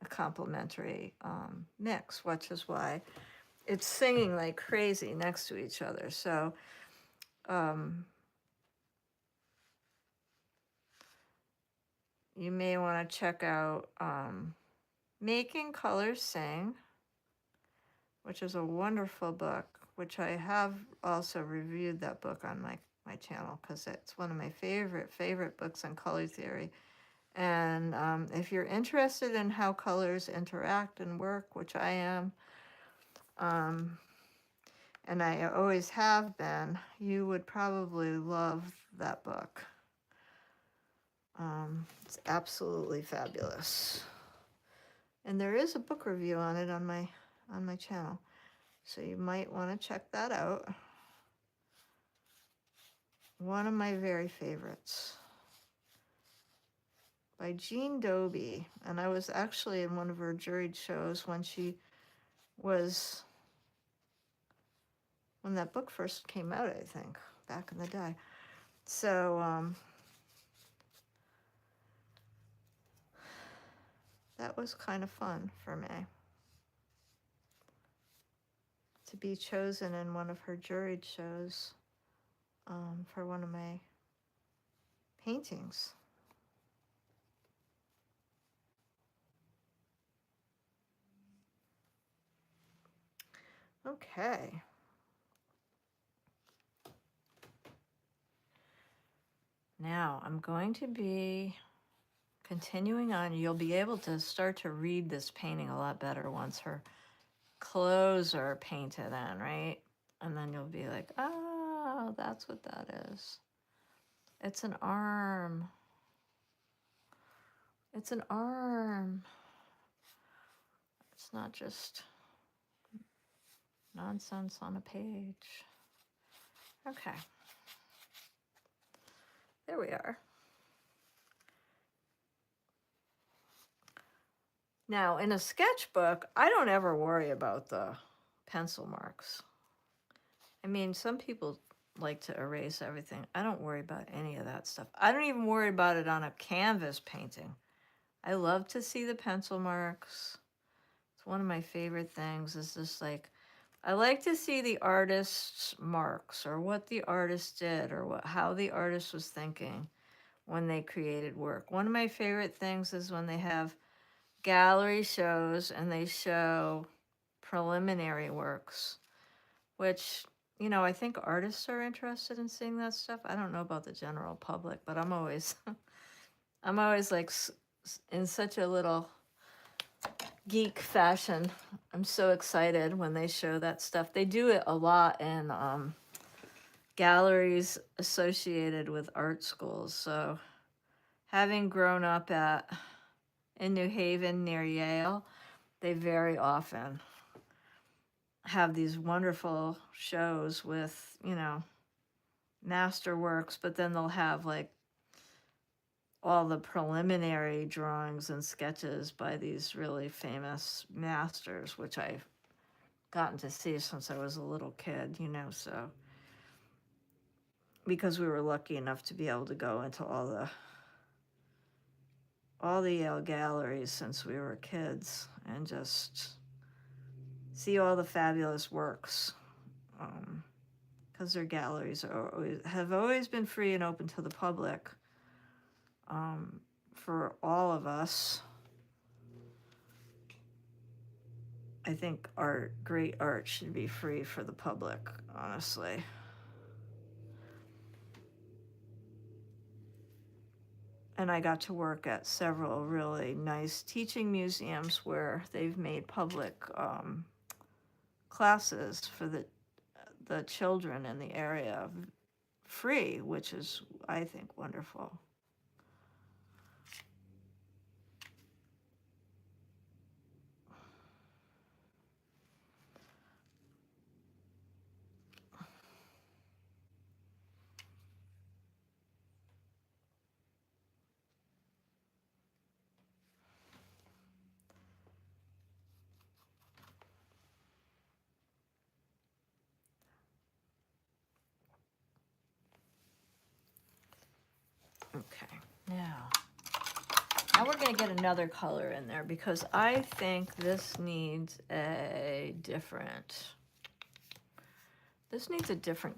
a complementary mix, which is why it's singing like crazy next to each other. So you may want to check out Making Colors Sing, which is a wonderful book, which I have also reviewed that book on my channel because it's one of my favorite books on color theory. And if you're interested in how colors interact and work, which I am, and I always have been, you would probably love that book. It's absolutely fabulous. And there is a book review on it on my channel. So you might want to check that out. one of my very favorites by Jean Dobie. And I was actually in one of her juried shows when that book first came out, I think, back in the day. So that was kind of fun for me to be chosen in one of her juried shows for one of my paintings. Okay. Now I'm going to be continuing on. You'll be able to start to read this painting a lot better once her clothes are painted in, right? And then you'll be like, oh, that's what that is. It's an arm. It's an arm. It's not just nonsense on a page. Okay. There we are. Now, in a sketchbook, I don't ever worry about the pencil marks. I mean, some people like to erase everything. I don't worry about any of that stuff. I don't even worry about it on a canvas painting. I love to see the pencil marks. It's one of my favorite things. Is just like, I like to see the artist's marks, or what the artist did, or how the artist was thinking when they created work. One of my favorite things is when they have gallery shows and they show preliminary works, which, you know, I think artists are interested in seeing that stuff. I don't know about the general public, but I'm always like in such a little geek fashion. I'm so excited when they show that stuff. They do it a lot in galleries associated with art schools. So having grown up in New Haven near Yale, they very often have these wonderful shows with, you know, masterworks, but then they'll have like all the preliminary drawings and sketches by these really famous masters, which I've gotten to see since I was a little kid, you know, so because we were lucky enough to be able to go into all the Yale galleries since we were kids and just see all the fabulous works, because their galleries have always been free and open to the public. For all of us, I think great art should be free for the public, honestly. And I got to work at several really nice teaching museums where they've made public classes for the children in the area free, which is, I think, wonderful. Okay, now we're going to get another color in there because I think this needs a different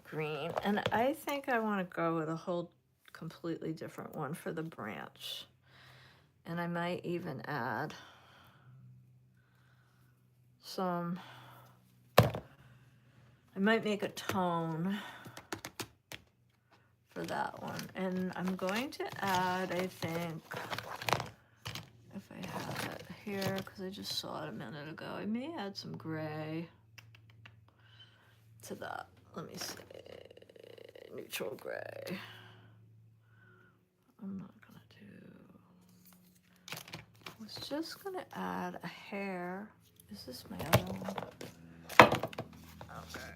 green. And I think I want to go with a whole completely different one for the branch. And I might even add I might make a tone for that one. And I'm going to add, I think, if I have it here, because I just saw it a minute ago, I may add some gray to that. Let me see. Neutral gray. I'm not going to do... I was just going to add a hair. Is this my other one? Okay.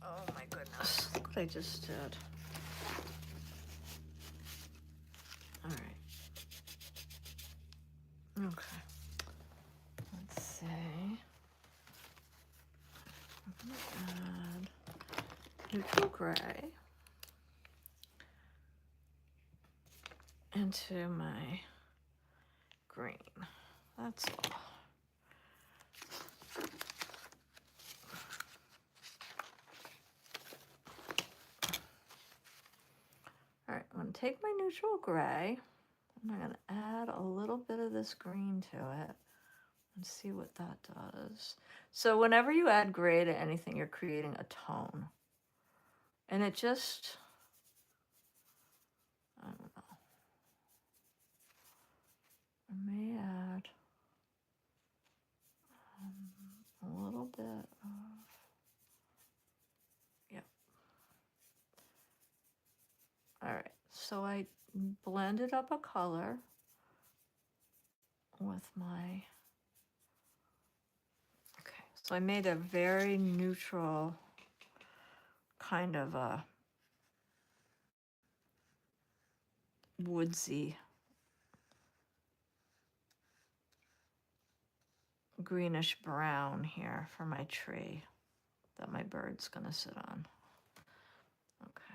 Oh my goodness. Look what I just did. neutral gray into my green. That's all. All right, I'm going to take my neutral gray and I'm going to add a little bit of this green to it and see what that does. So whenever you add gray to anything, you're creating a tone. And it just, I don't know. I may add a little bit of, yep. All right, so I blended up a color with my, okay, so I made a very neutral kind of a woodsy greenish brown here for my tree that my bird's gonna sit on. Okay.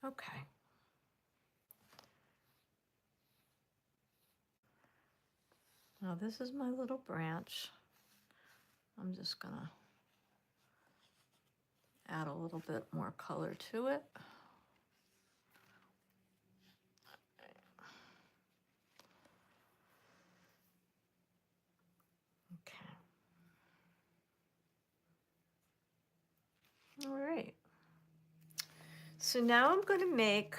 Okay. Now this is my little branch. I'm just gonna add a little bit more color to it. Okay. All right. So now I'm going to make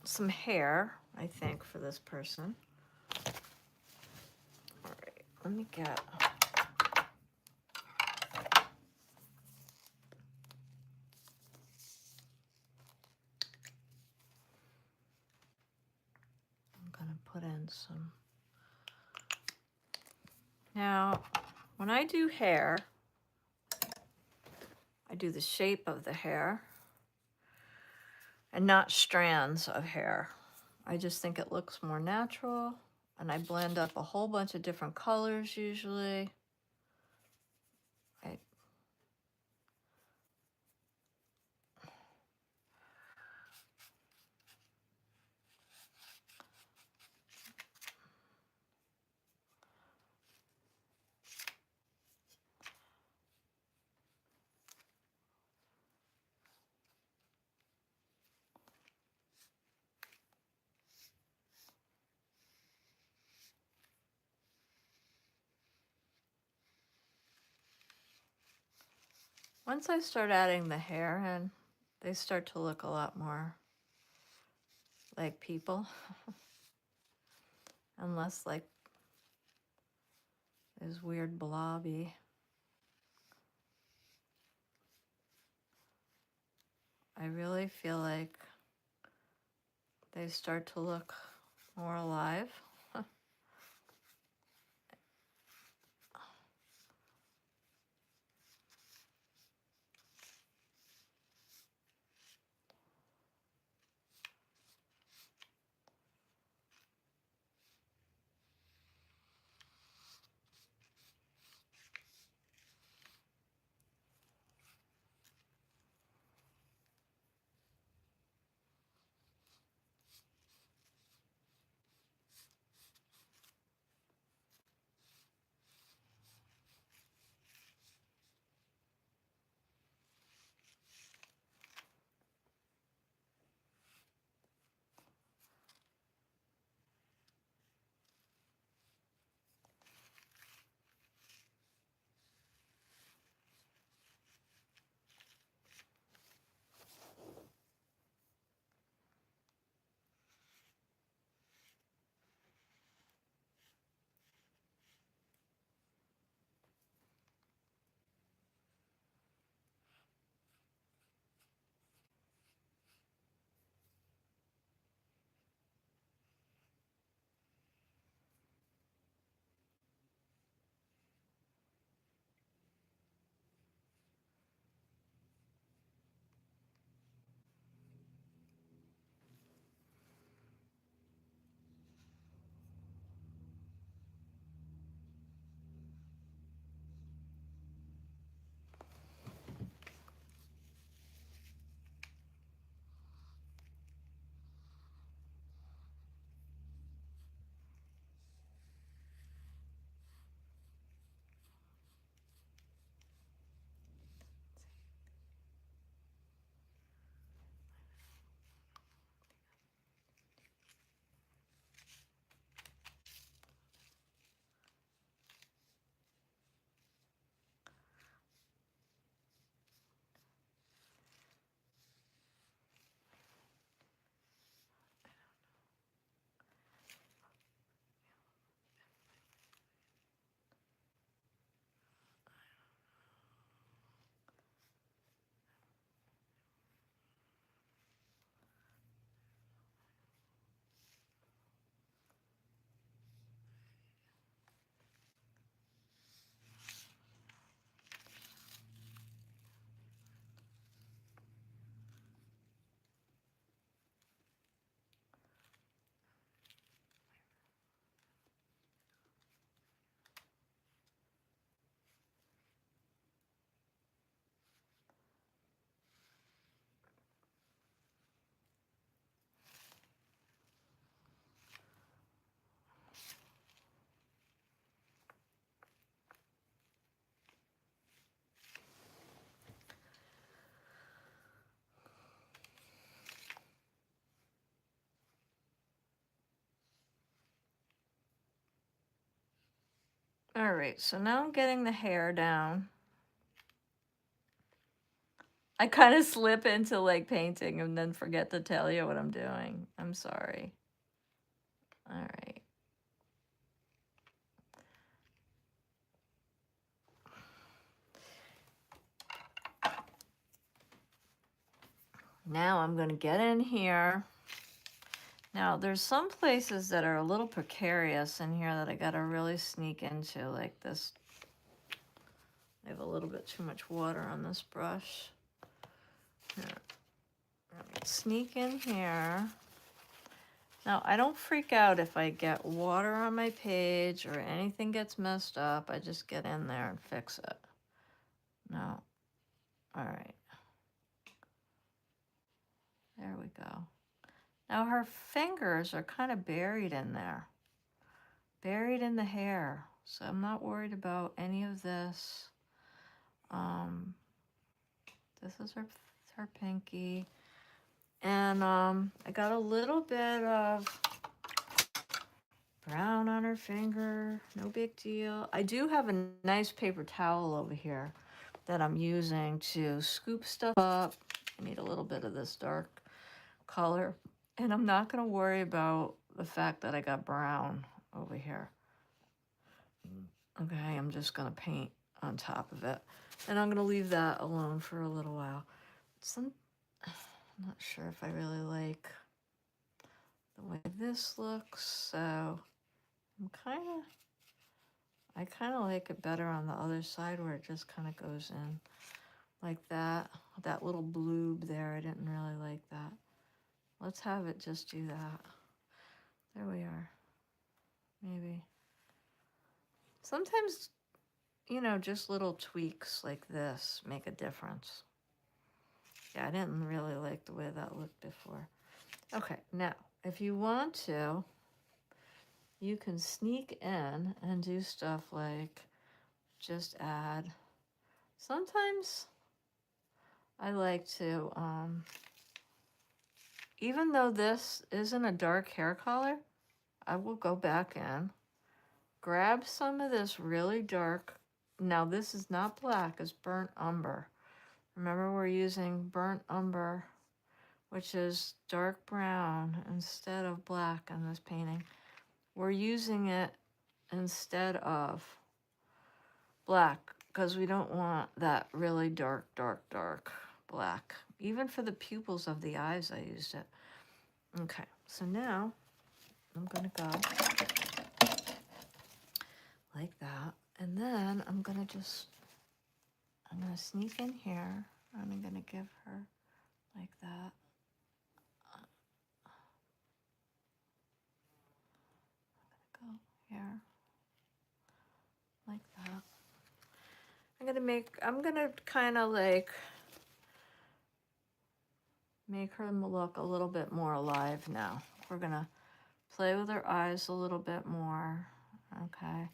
some hair, I think, for this person. All right, let me get, I'm going to put in some. Now, when I do hair, I do the shape of the hair and not strands of hair. I just think it looks more natural, and I blend up a whole bunch of different colors usually. Once I start adding the hair in, they start to look a lot more like people. Unless like is weird blobby. I really feel like they start to look more alive. All right, so now I'm getting the hair down. I kind of slip into like painting and then forget to tell you what I'm doing. I'm sorry. All right. Now I'm going to get in here. Now there's some places that are a little precarious in here that I got to really sneak into, like this. I have a little bit too much water on this brush. Here. Sneak in here. Now, I don't freak out if I get water on my page or anything gets messed up. I just get in there and fix it. No. All right. There we go. Now her fingers are kind of buried in there. Buried in the hair. So I'm not worried about any of this. This is her pinky. And I got a little bit of brown on her finger. No big deal. I do have a nice paper towel over here that I'm using to scoop stuff up. I need a little bit of this dark color. And I'm not going to worry about the fact that I got brown. over here. Okay, I'm just gonna paint on top of it. And I'm gonna leave that alone for a little while. I'm not sure if I really like the way this looks, so I kind of like it better on the other side where it just kind of goes in like that. That little bloob there, I didn't really like that. Let's have it just do that. There we are. Maybe. Sometimes, you know, just little tweaks like this make a difference. Yeah, I didn't really like the way that looked before. Okay, now, if you want to, you can sneak in and do stuff like just add. Sometimes I like to, even though this isn't a dark hair color, I will go back in, grab some of this really dark. Now, this is not black, it's burnt umber. Remember, we're using burnt umber, which is dark brown instead of black in this painting. We're using it instead of black because we don't want that really dark black. Even for the pupils of the eyes, I used it. Okay, so now I'm gonna go like that. And then I'm gonna sneak in here. I'm gonna give her like that. Go here, like that. I'm gonna kind of like make her look a little bit more alive now. We're gonna play with her eyes a little bit more. Okay.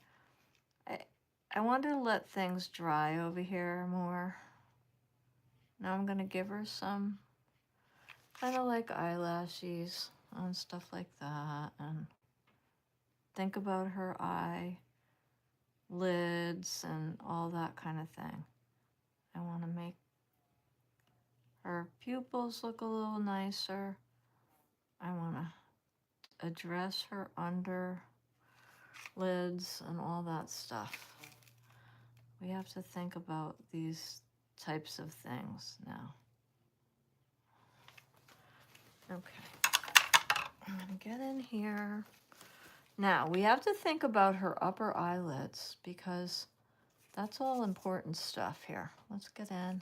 I want to let things dry over here more. Now I'm gonna give her some kind of like eyelashes and stuff like that, and think about her eye lids and all that kind of thing. I want to make her pupils look a little nicer. I want to address her under lids and all that stuff. We have to think about these types of things now. Okay, I'm gonna get in here. Now, we have to think about her upper eyelids because that's all important stuff here. Let's get in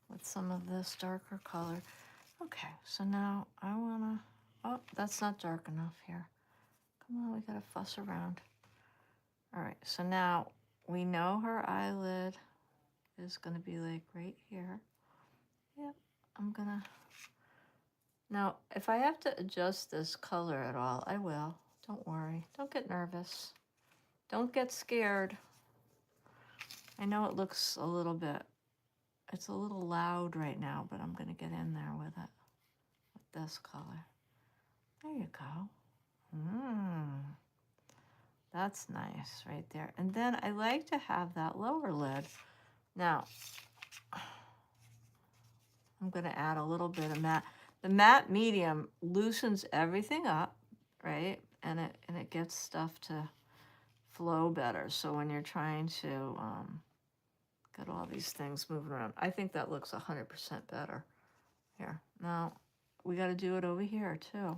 with some of this darker color. Okay, so now I wanna, oh, that's not dark enough here. Come on, we gotta fuss around. All right, so now we know her eyelid is gonna be like right here. Yep, I'm gonna, now if I have to adjust this color at all, I will. Don't worry, don't get nervous. Don't get scared. I know it looks a little bit, it's a little loud right now, but I'm gonna get in there with it, with this color. There you go. That's nice right there. And then I like to have that lower lid. Now, I'm gonna add a little bit of matte. The matte medium loosens everything up, right? And it gets stuff to flow better. So when you're trying to get all these things moving around, I think that looks 100% better. Here, now we got to do it over here too.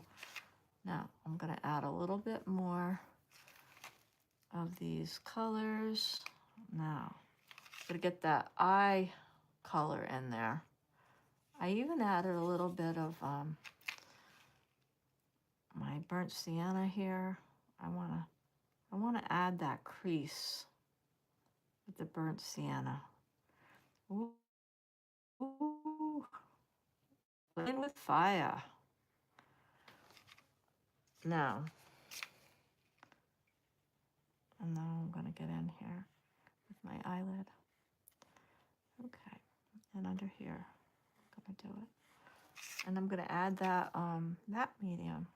Now I'm gonna add a little bit more of these colors. Now I'm gonna get that eye color in there. I even added a little bit of my burnt sienna here. I wanna add that crease with the burnt sienna. Ooh, playing with fire. Now, and now I'm gonna get in here with my eyelid. Okay, and under here, I'm gonna do it. And I'm gonna add that matte medium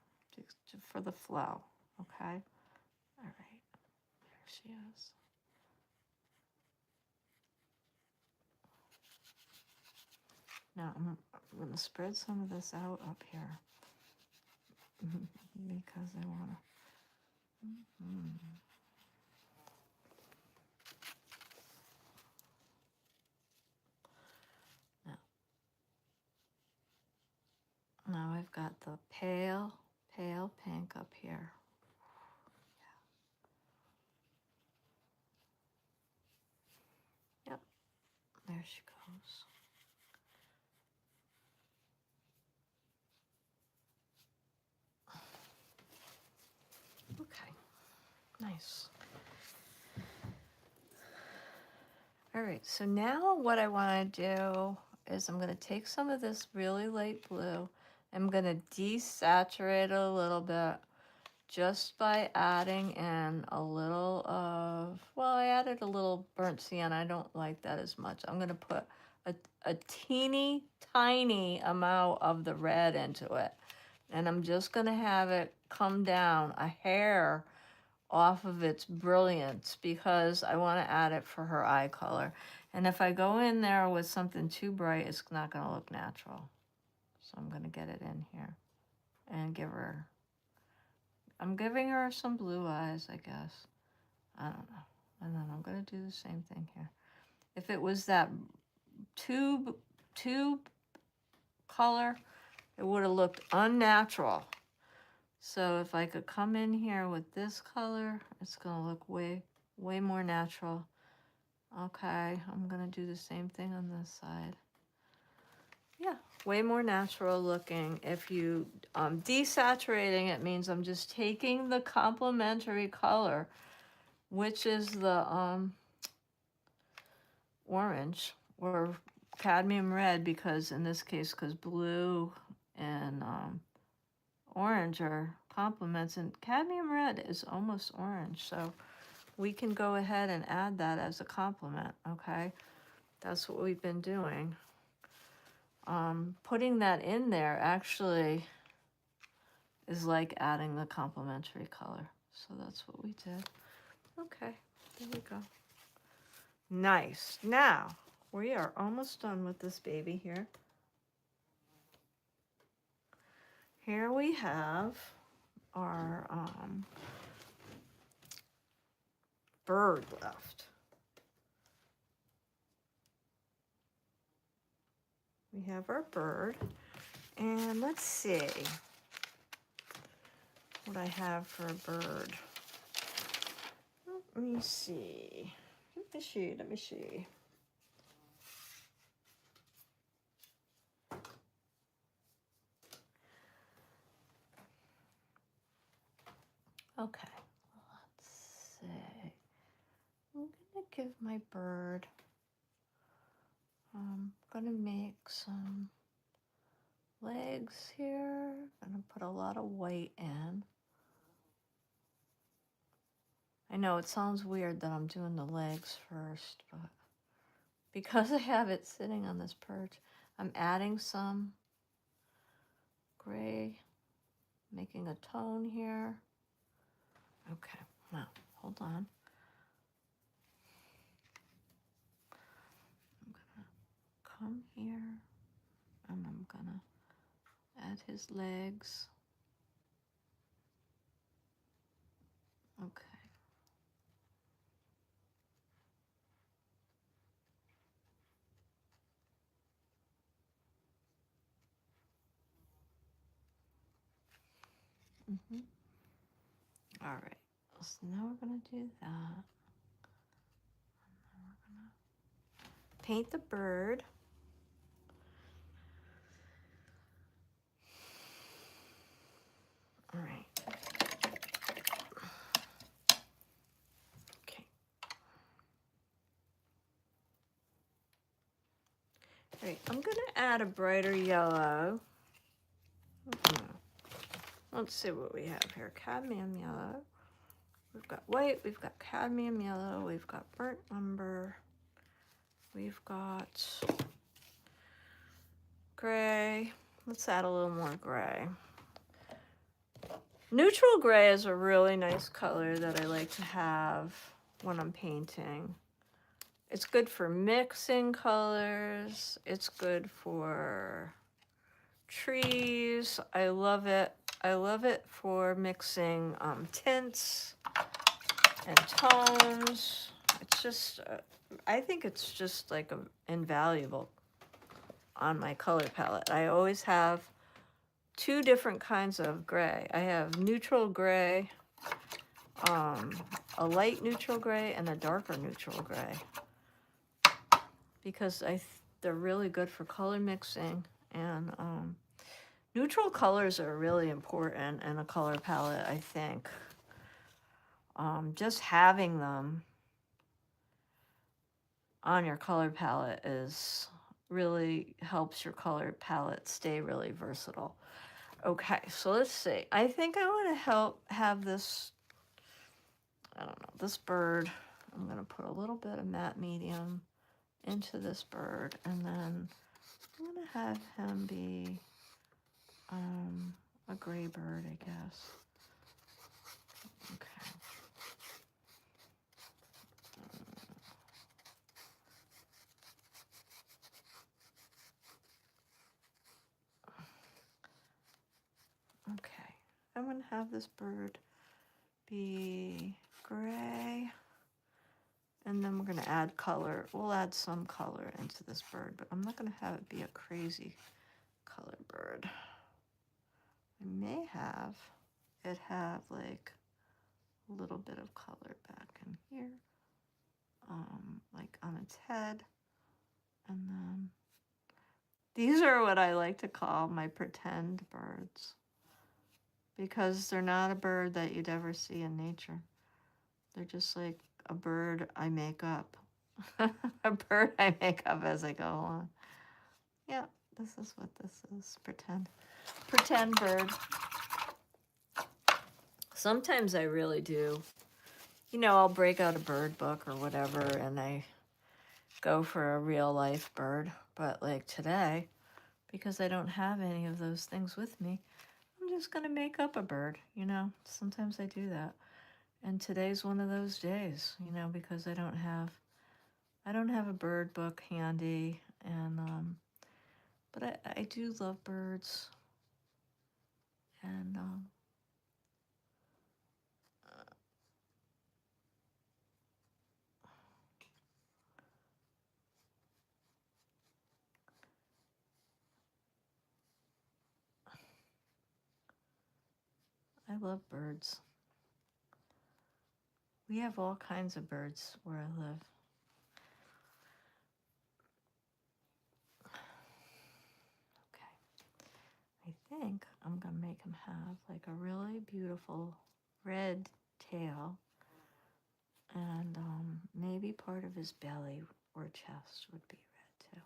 for the flow, okay? All right, there she is. Now I'm gonna spread some of this out up here because I wanna Now I've got the pale pink up here. Yep, there she goes. Okay, nice. All right, so now what I want to do is I'm going to take some of this really light blue. I'm going to desaturate it a little bit just by adding in a little of, well, I added a little burnt sienna. I don't like that as much. I'm going to put a teeny tiny amount of the red into it. And I'm just going to have it come down a hair off of its brilliance because I want to add it for her eye color. And if I go in there with something too bright, it's not going to look natural. So I'm going to get it in here and give her, I'm giving her some blue eyes, I guess. I don't know. And then I'm going to do the same thing here. If it was that tube color, it would have looked unnatural. So if I could come in here with this color, it's going to look way more natural. Okay, I'm going to do the same thing on this side. Yeah, way more natural looking. If you desaturating, it means I'm just taking the complementary color, which is the orange or cadmium red, because in this case, because blue and orange are complements, and cadmium red is almost orange, so we can go ahead and add that as a complement. Okay, that's what we've been doing. Putting that in there actually is like adding the complementary color, so that's what we did. Okay, there we go. Nice. Now we are almost done with this baby here. Here we have our bird left. We have our bird, and let's see what I have for a bird. Let me see. Let me see. Okay, let's see. I'm gonna give my bird, I'm gonna make some legs here. I'm gonna put a lot of white in. I know it sounds weird that I'm doing the legs first, but because I have it sitting on this perch, I'm adding some gray, making a tone here. Okay, now hold on. I'm gonna come here and I'm gonna add his legs. Okay. All right, so now we're gonna do that. And then we're gonna paint the bird. All right. Okay. All right, I'm gonna add a brighter yellow. Let's see what we have here. Cadmium yellow. We've got white, we've got cadmium yellow, we've got burnt umber, we've got gray. Let's add a little more gray. Neutral gray is a really nice color that I like to have when I'm painting. It's good for mixing colors. It's good for trees. I love it. I love it for mixing tints and tones. It's just, I think it's just like invaluable on my color palette. I always have two different kinds of gray. I have neutral gray, a light neutral gray, and a darker neutral gray, because they're really good for color mixing. And neutral colors are really important in a color palette, I think. Just having them on your color palette really helps your color palette stay really versatile. Okay, so let's see. I think I want to have this, I don't know, this bird. I'm going to put a little bit of matte medium into this bird, and then I'm going to have him be a gray bird, I guess. Okay. Okay, I'm going to have this bird be gray, and then we're going to add color. We'll add some color into this bird, but I'm not going to have it be a crazy color bird. I may have it have like a little bit of color back in here, like on its head, and then these are what I like to call my pretend birds, because they're not a bird that you'd ever see in nature. They're just like a bird I make up. A bird I make up as I go along. Yeah, this is what this is. Pretend bird. Sometimes I really do. You know, I'll break out a bird book or whatever, and I go for a real life bird. But like today, because I don't have any of those things with me, I'm just going to make up a bird, you know. Sometimes I do that. And today's one of those days, you know, because I don't have a bird book handy, and but I do love birds, and I love birds. We have all kinds of birds where I live. Okay. I think I'm going to make him have like a really beautiful red tail, and maybe part of his belly or chest would be red too.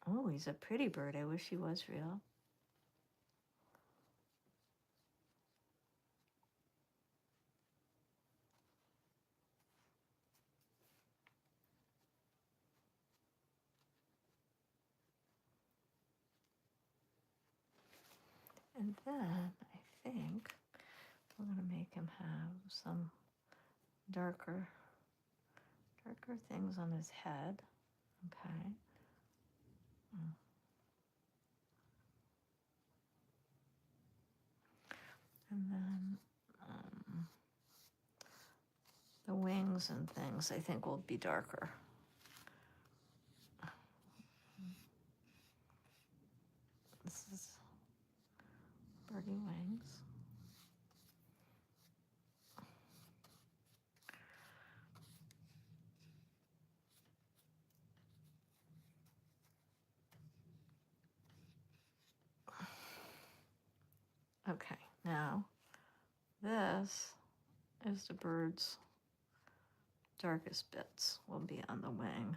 Oh, he's a pretty bird. I wish he was real. And then I think we're going to make him have some darker things on his head. Okay. And then the wings and things I think will be darker. This is birdie wings. Okay, now this is the bird's darkest bits will be on the wing.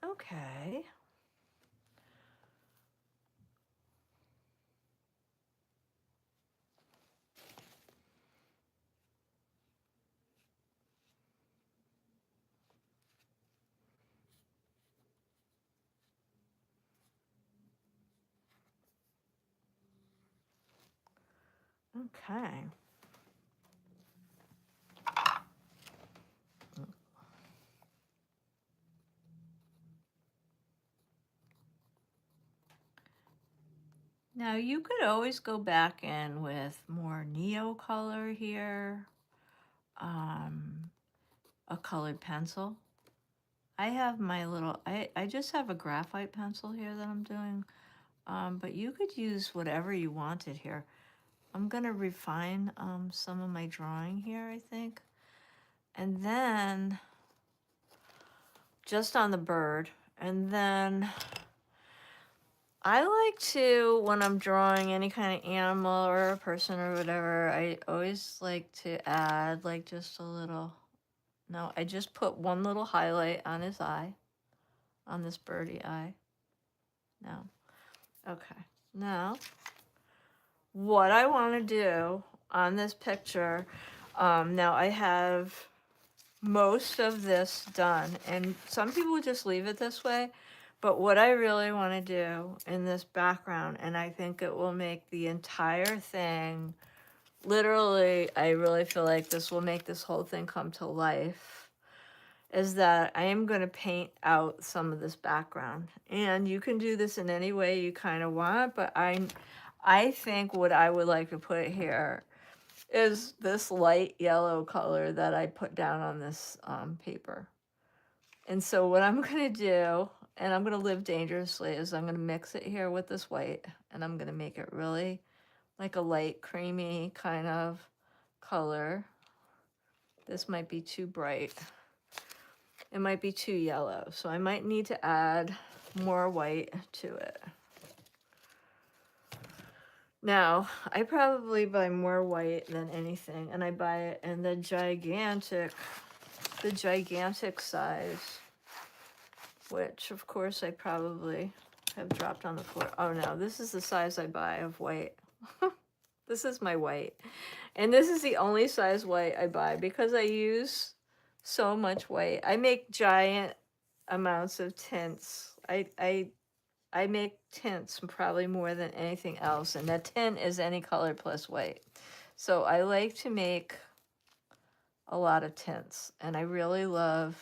Okay. Okay. Now you could always go back in with more Neocolor here, a colored pencil. I have my little, I just have a graphite pencil here that I'm doing, but you could use whatever you wanted here. I'm gonna refine some of my drawing here, I think. And then, just on the bird, and then I like to, when I'm drawing any kind of animal or a person or whatever, I always like to add like just a little, no, I just put one little highlight on his eye, on this birdie eye. No. Okay. Now, what I want to do on this picture, now I have most of this done, and some people just leave it this way, but what I really want to do in this background, and I think it will make the entire thing, literally, I really feel like this will make this whole thing come to life, is that I am going to paint out some of this background. And you can do this in any way you kind of want, but I think what I would like to put here is this light yellow color that I put down on this paper. And so what I'm going to do, and I'm going to live dangerously, is I'm going to mix it here with this white, and I'm going to make it really like a light creamy kind of color. This might be too bright. It might be too yellow, so I might need to add more white to it. Now, I probably buy more white than anything, and I buy it in the gigantic size, which of course I probably have dropped on the floor. Oh no, this is the size I buy of white. This is my white. And this is the only size white I buy because I use so much white. I make giant amounts of tints. I make tints probably more than anything else, and that tint is any color plus white. So I like to make a lot of tints, and I really love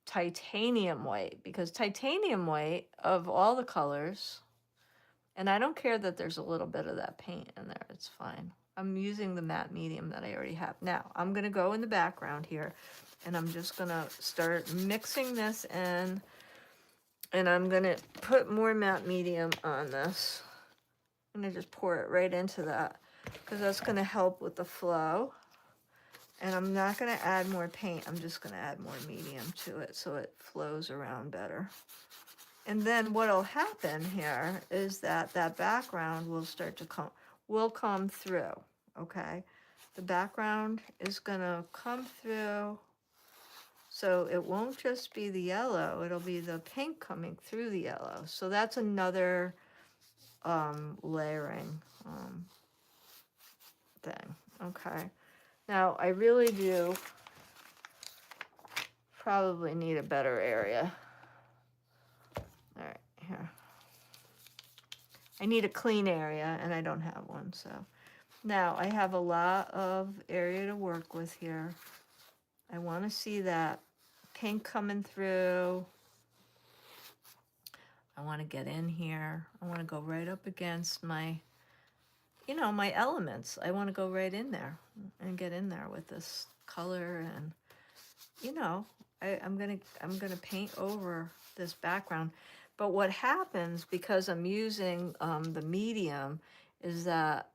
titanium white, because titanium white, of all the colors, and I don't care that there's a little bit of that paint in there, it's fine. I'm using the matte medium that I already have. Now, I'm going to go in the background here, and I'm just going to start mixing this in, and I'm going to put more matte medium on this. I'm going to just pour it right into that, because that's going to help with the flow. And I'm not going to add more paint. I'm just going to add more medium to it so it flows around better. And then what will happen here is that that background will start to come through, okay? The background is going to come through, so it won't just be the yellow, it'll be the pink coming through the yellow. So that's another layering thing, okay? Now, I really do probably need a better area. All right, here. I need a clean area, and I don't have one, so. Now, I have a lot of area to work with here. I want to see that pink coming through. I want to get in here. I want to go right up against my, my elements. I want to go right in there and get in there with this color, and, I'm gonna paint over this background. But what happens, because I'm using the medium, is that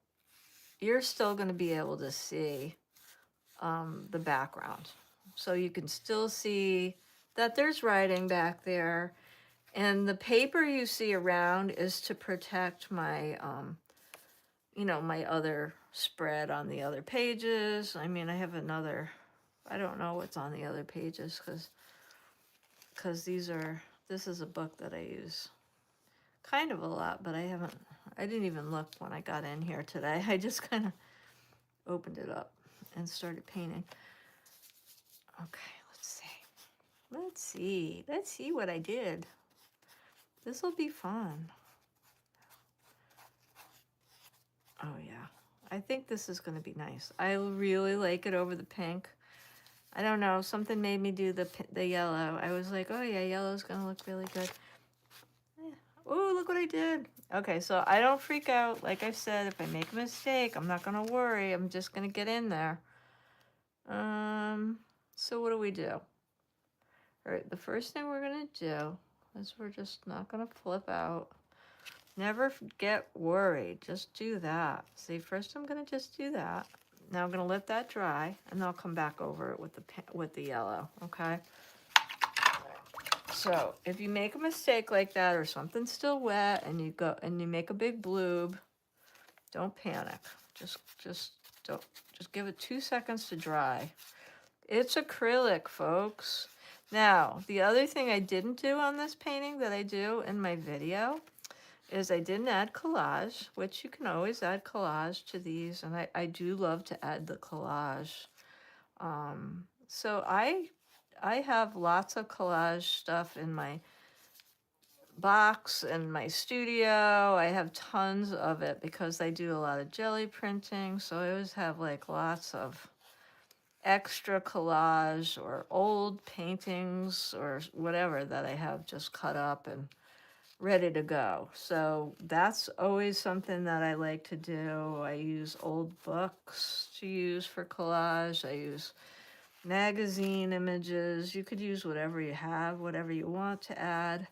you're still going to be able to see the background. So you can still see that there's writing back there. And the paper you see around is to protect my, my other spread on the other pages. I mean, I have another, I don't know what's on the other pages, because this is a book that I use kind of a lot, but I didn't even look when I got in here today. I just kind of opened it up and started painting. Okay, let's see what I did. This will be fun. Oh yeah, I think this is going to be nice. I really like it over the pink. I don't know, something made me do the yellow. I was like, oh yeah, yellow's going to look really good. Yeah. Oh, look what I did. Okay, so I don't freak out. Like I said, if I make a mistake, I'm not going to worry. I'm just going to get in there. So what do we do? All right, the first thing we're going to do is we're just not going to flip out. Never get worried. Just do that. See, first I'm going to just do that. Now I'm going to let that dry, and then I'll come back over it with the yellow, okay? So if you make a mistake like that or something's still wet and you make a big bloob, don't panic. Just give it 2 seconds to dry. It's acrylic, folks. Now, the other thing I didn't do on this painting that I do in my video is I didn't add collage, which you can always add collage to these, and I do love to add the collage. So I have lots of collage stuff in my box in my studio. I have tons of it because I do a lot of jelly printing, so I always have like lots of extra collage or old paintings or whatever that I have just cut up and ready to go. So that's always something that I like to do. I use old books to use for collage. I use magazine images. You could use whatever you have, whatever you want to add.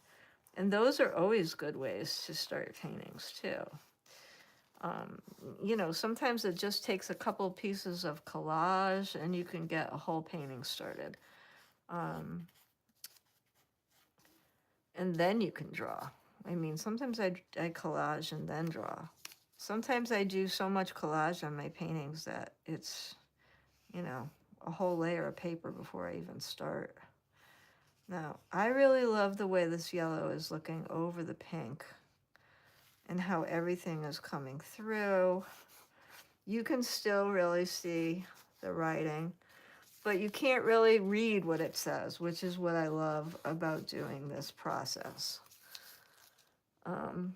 And those are always good ways to start paintings too. You know, sometimes it just takes a couple pieces of collage and you can get a whole painting started. And then you can draw. I mean, sometimes I collage and then draw. Sometimes I do so much collage on my paintings that it's, you know, a whole layer of paper before I even start. Now, I really love the way this yellow is looking over the pink and how everything is coming through. You can still really see the writing, but you can't really read what it says, which is what I love about doing this process.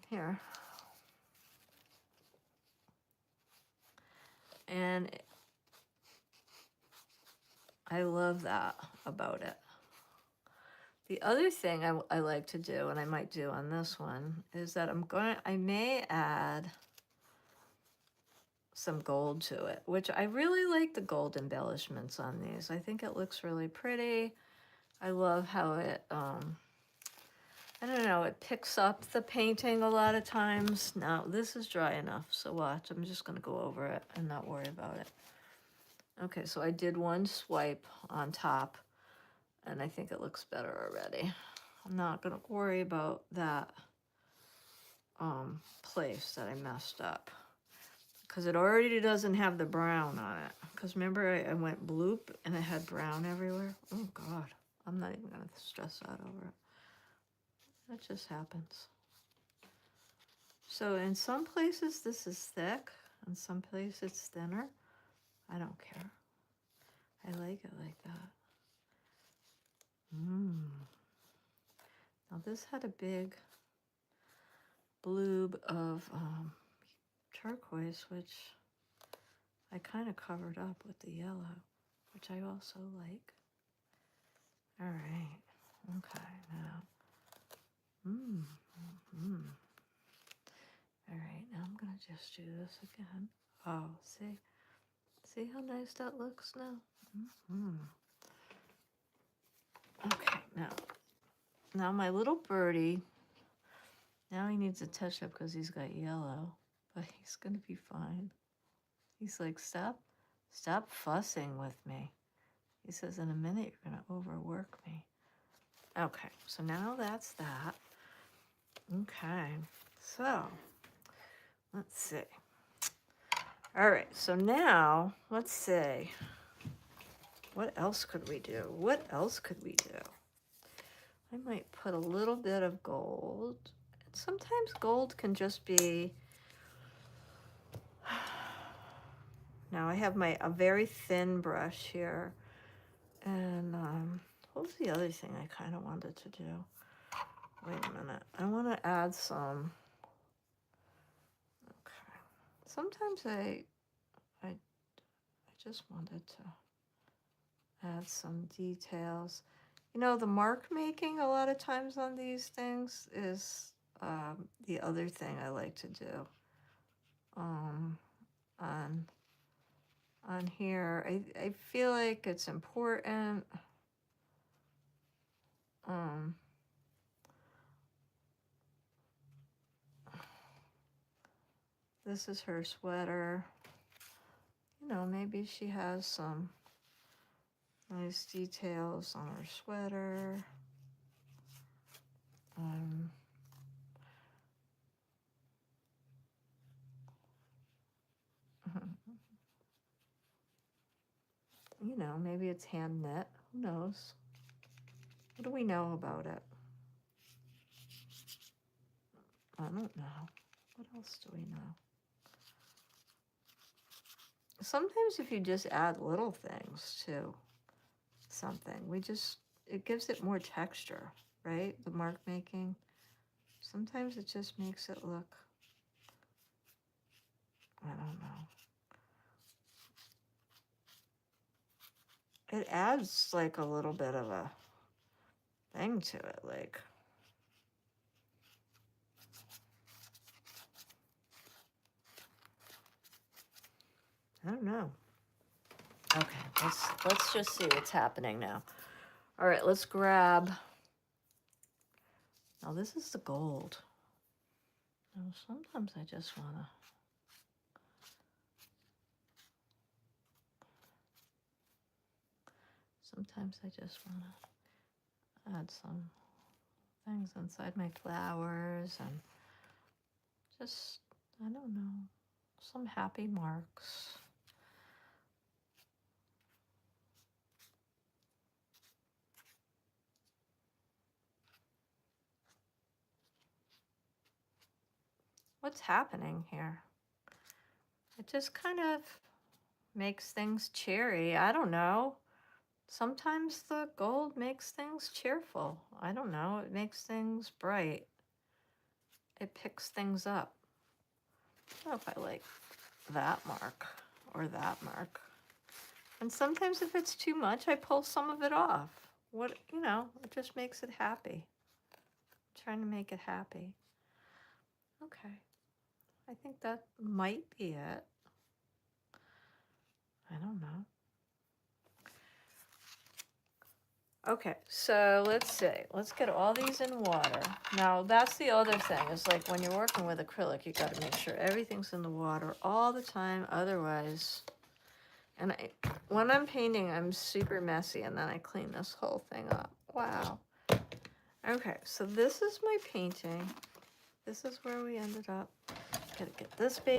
Here. And I love that about it. The other thing I like to do, and I might do on this one, is that I may add some gold to it, which I really like the gold embellishments on these. I think it looks really pretty. I love how it, I don't know, it picks up the painting a lot of times. Now, this is dry enough, so watch. I'm just going to go over it and not worry about it. Okay, so I did one swipe on top, and I think it looks better already. I'm not going to worry about that place that I messed up, because it already doesn't have the brown on it. Because remember, I went bloop, and it had brown everywhere? Oh, God. I'm not even going to stress out over it. That just happens. So in some places this is thick, in some places it's thinner. I don't care. I like it like that. Now this had a big bloob of turquoise, which I kind of covered up with the yellow, which I also like. All right. Okay, now. All right, now I'm going to just do this again. Oh, see? See how nice that looks now? Okay, now my little birdie, now he needs a touch-up because he's got yellow, but he's going to be fine. He's like, stop fussing with me. He says, in a minute, you're going to overwork me. Okay, so now that's that. Okay, so let's see. All right, so now let's see. What else could we do? What else could we do? I might put a little bit of gold. Sometimes gold can just be... Now I have a very thin brush here. And what was the other thing I kind of wanted to do? Wait a minute. I want to add some. Okay. Sometimes I just wanted to add some details. You know, the mark making a lot of times on these things is the other thing I like to do. On here, I feel like it's important. This is her sweater. You know, maybe she has some nice details on her sweater. You know, maybe it's hand knit. Who knows? What do we know about it? I don't know. What else do we know? Sometimes if you just add little things to something, it gives it more texture, right? The mark making. Sometimes it just makes it look, I don't know. It adds like a little bit of a thing to it, like. I don't know. Okay, let's just see what's happening now. All right, let's grab. Now this is the gold. Now sometimes I just wanna. Sometimes I just wanna add some things inside my flowers and just, I don't know, some happy marks. What's happening here? It just kind of makes things cheery. I don't know. Sometimes the gold makes things cheerful. I don't know. It makes things bright. It picks things up. I don't know if I like that mark or that mark. And sometimes if it's too much, I pull some of it off. It just makes it happy. I'm trying to make it happy. Okay. I think that might be it. I don't know. Okay, so let's see. Let's get all these in water. Now, that's the other thing. Is like when you're working with acrylic, you got to make sure everything's in the water all the time. Otherwise, when I'm painting, I'm super messy, and then I clean this whole thing up. Wow. Okay, so this is my painting. This is where we ended up. Gotta get this baby.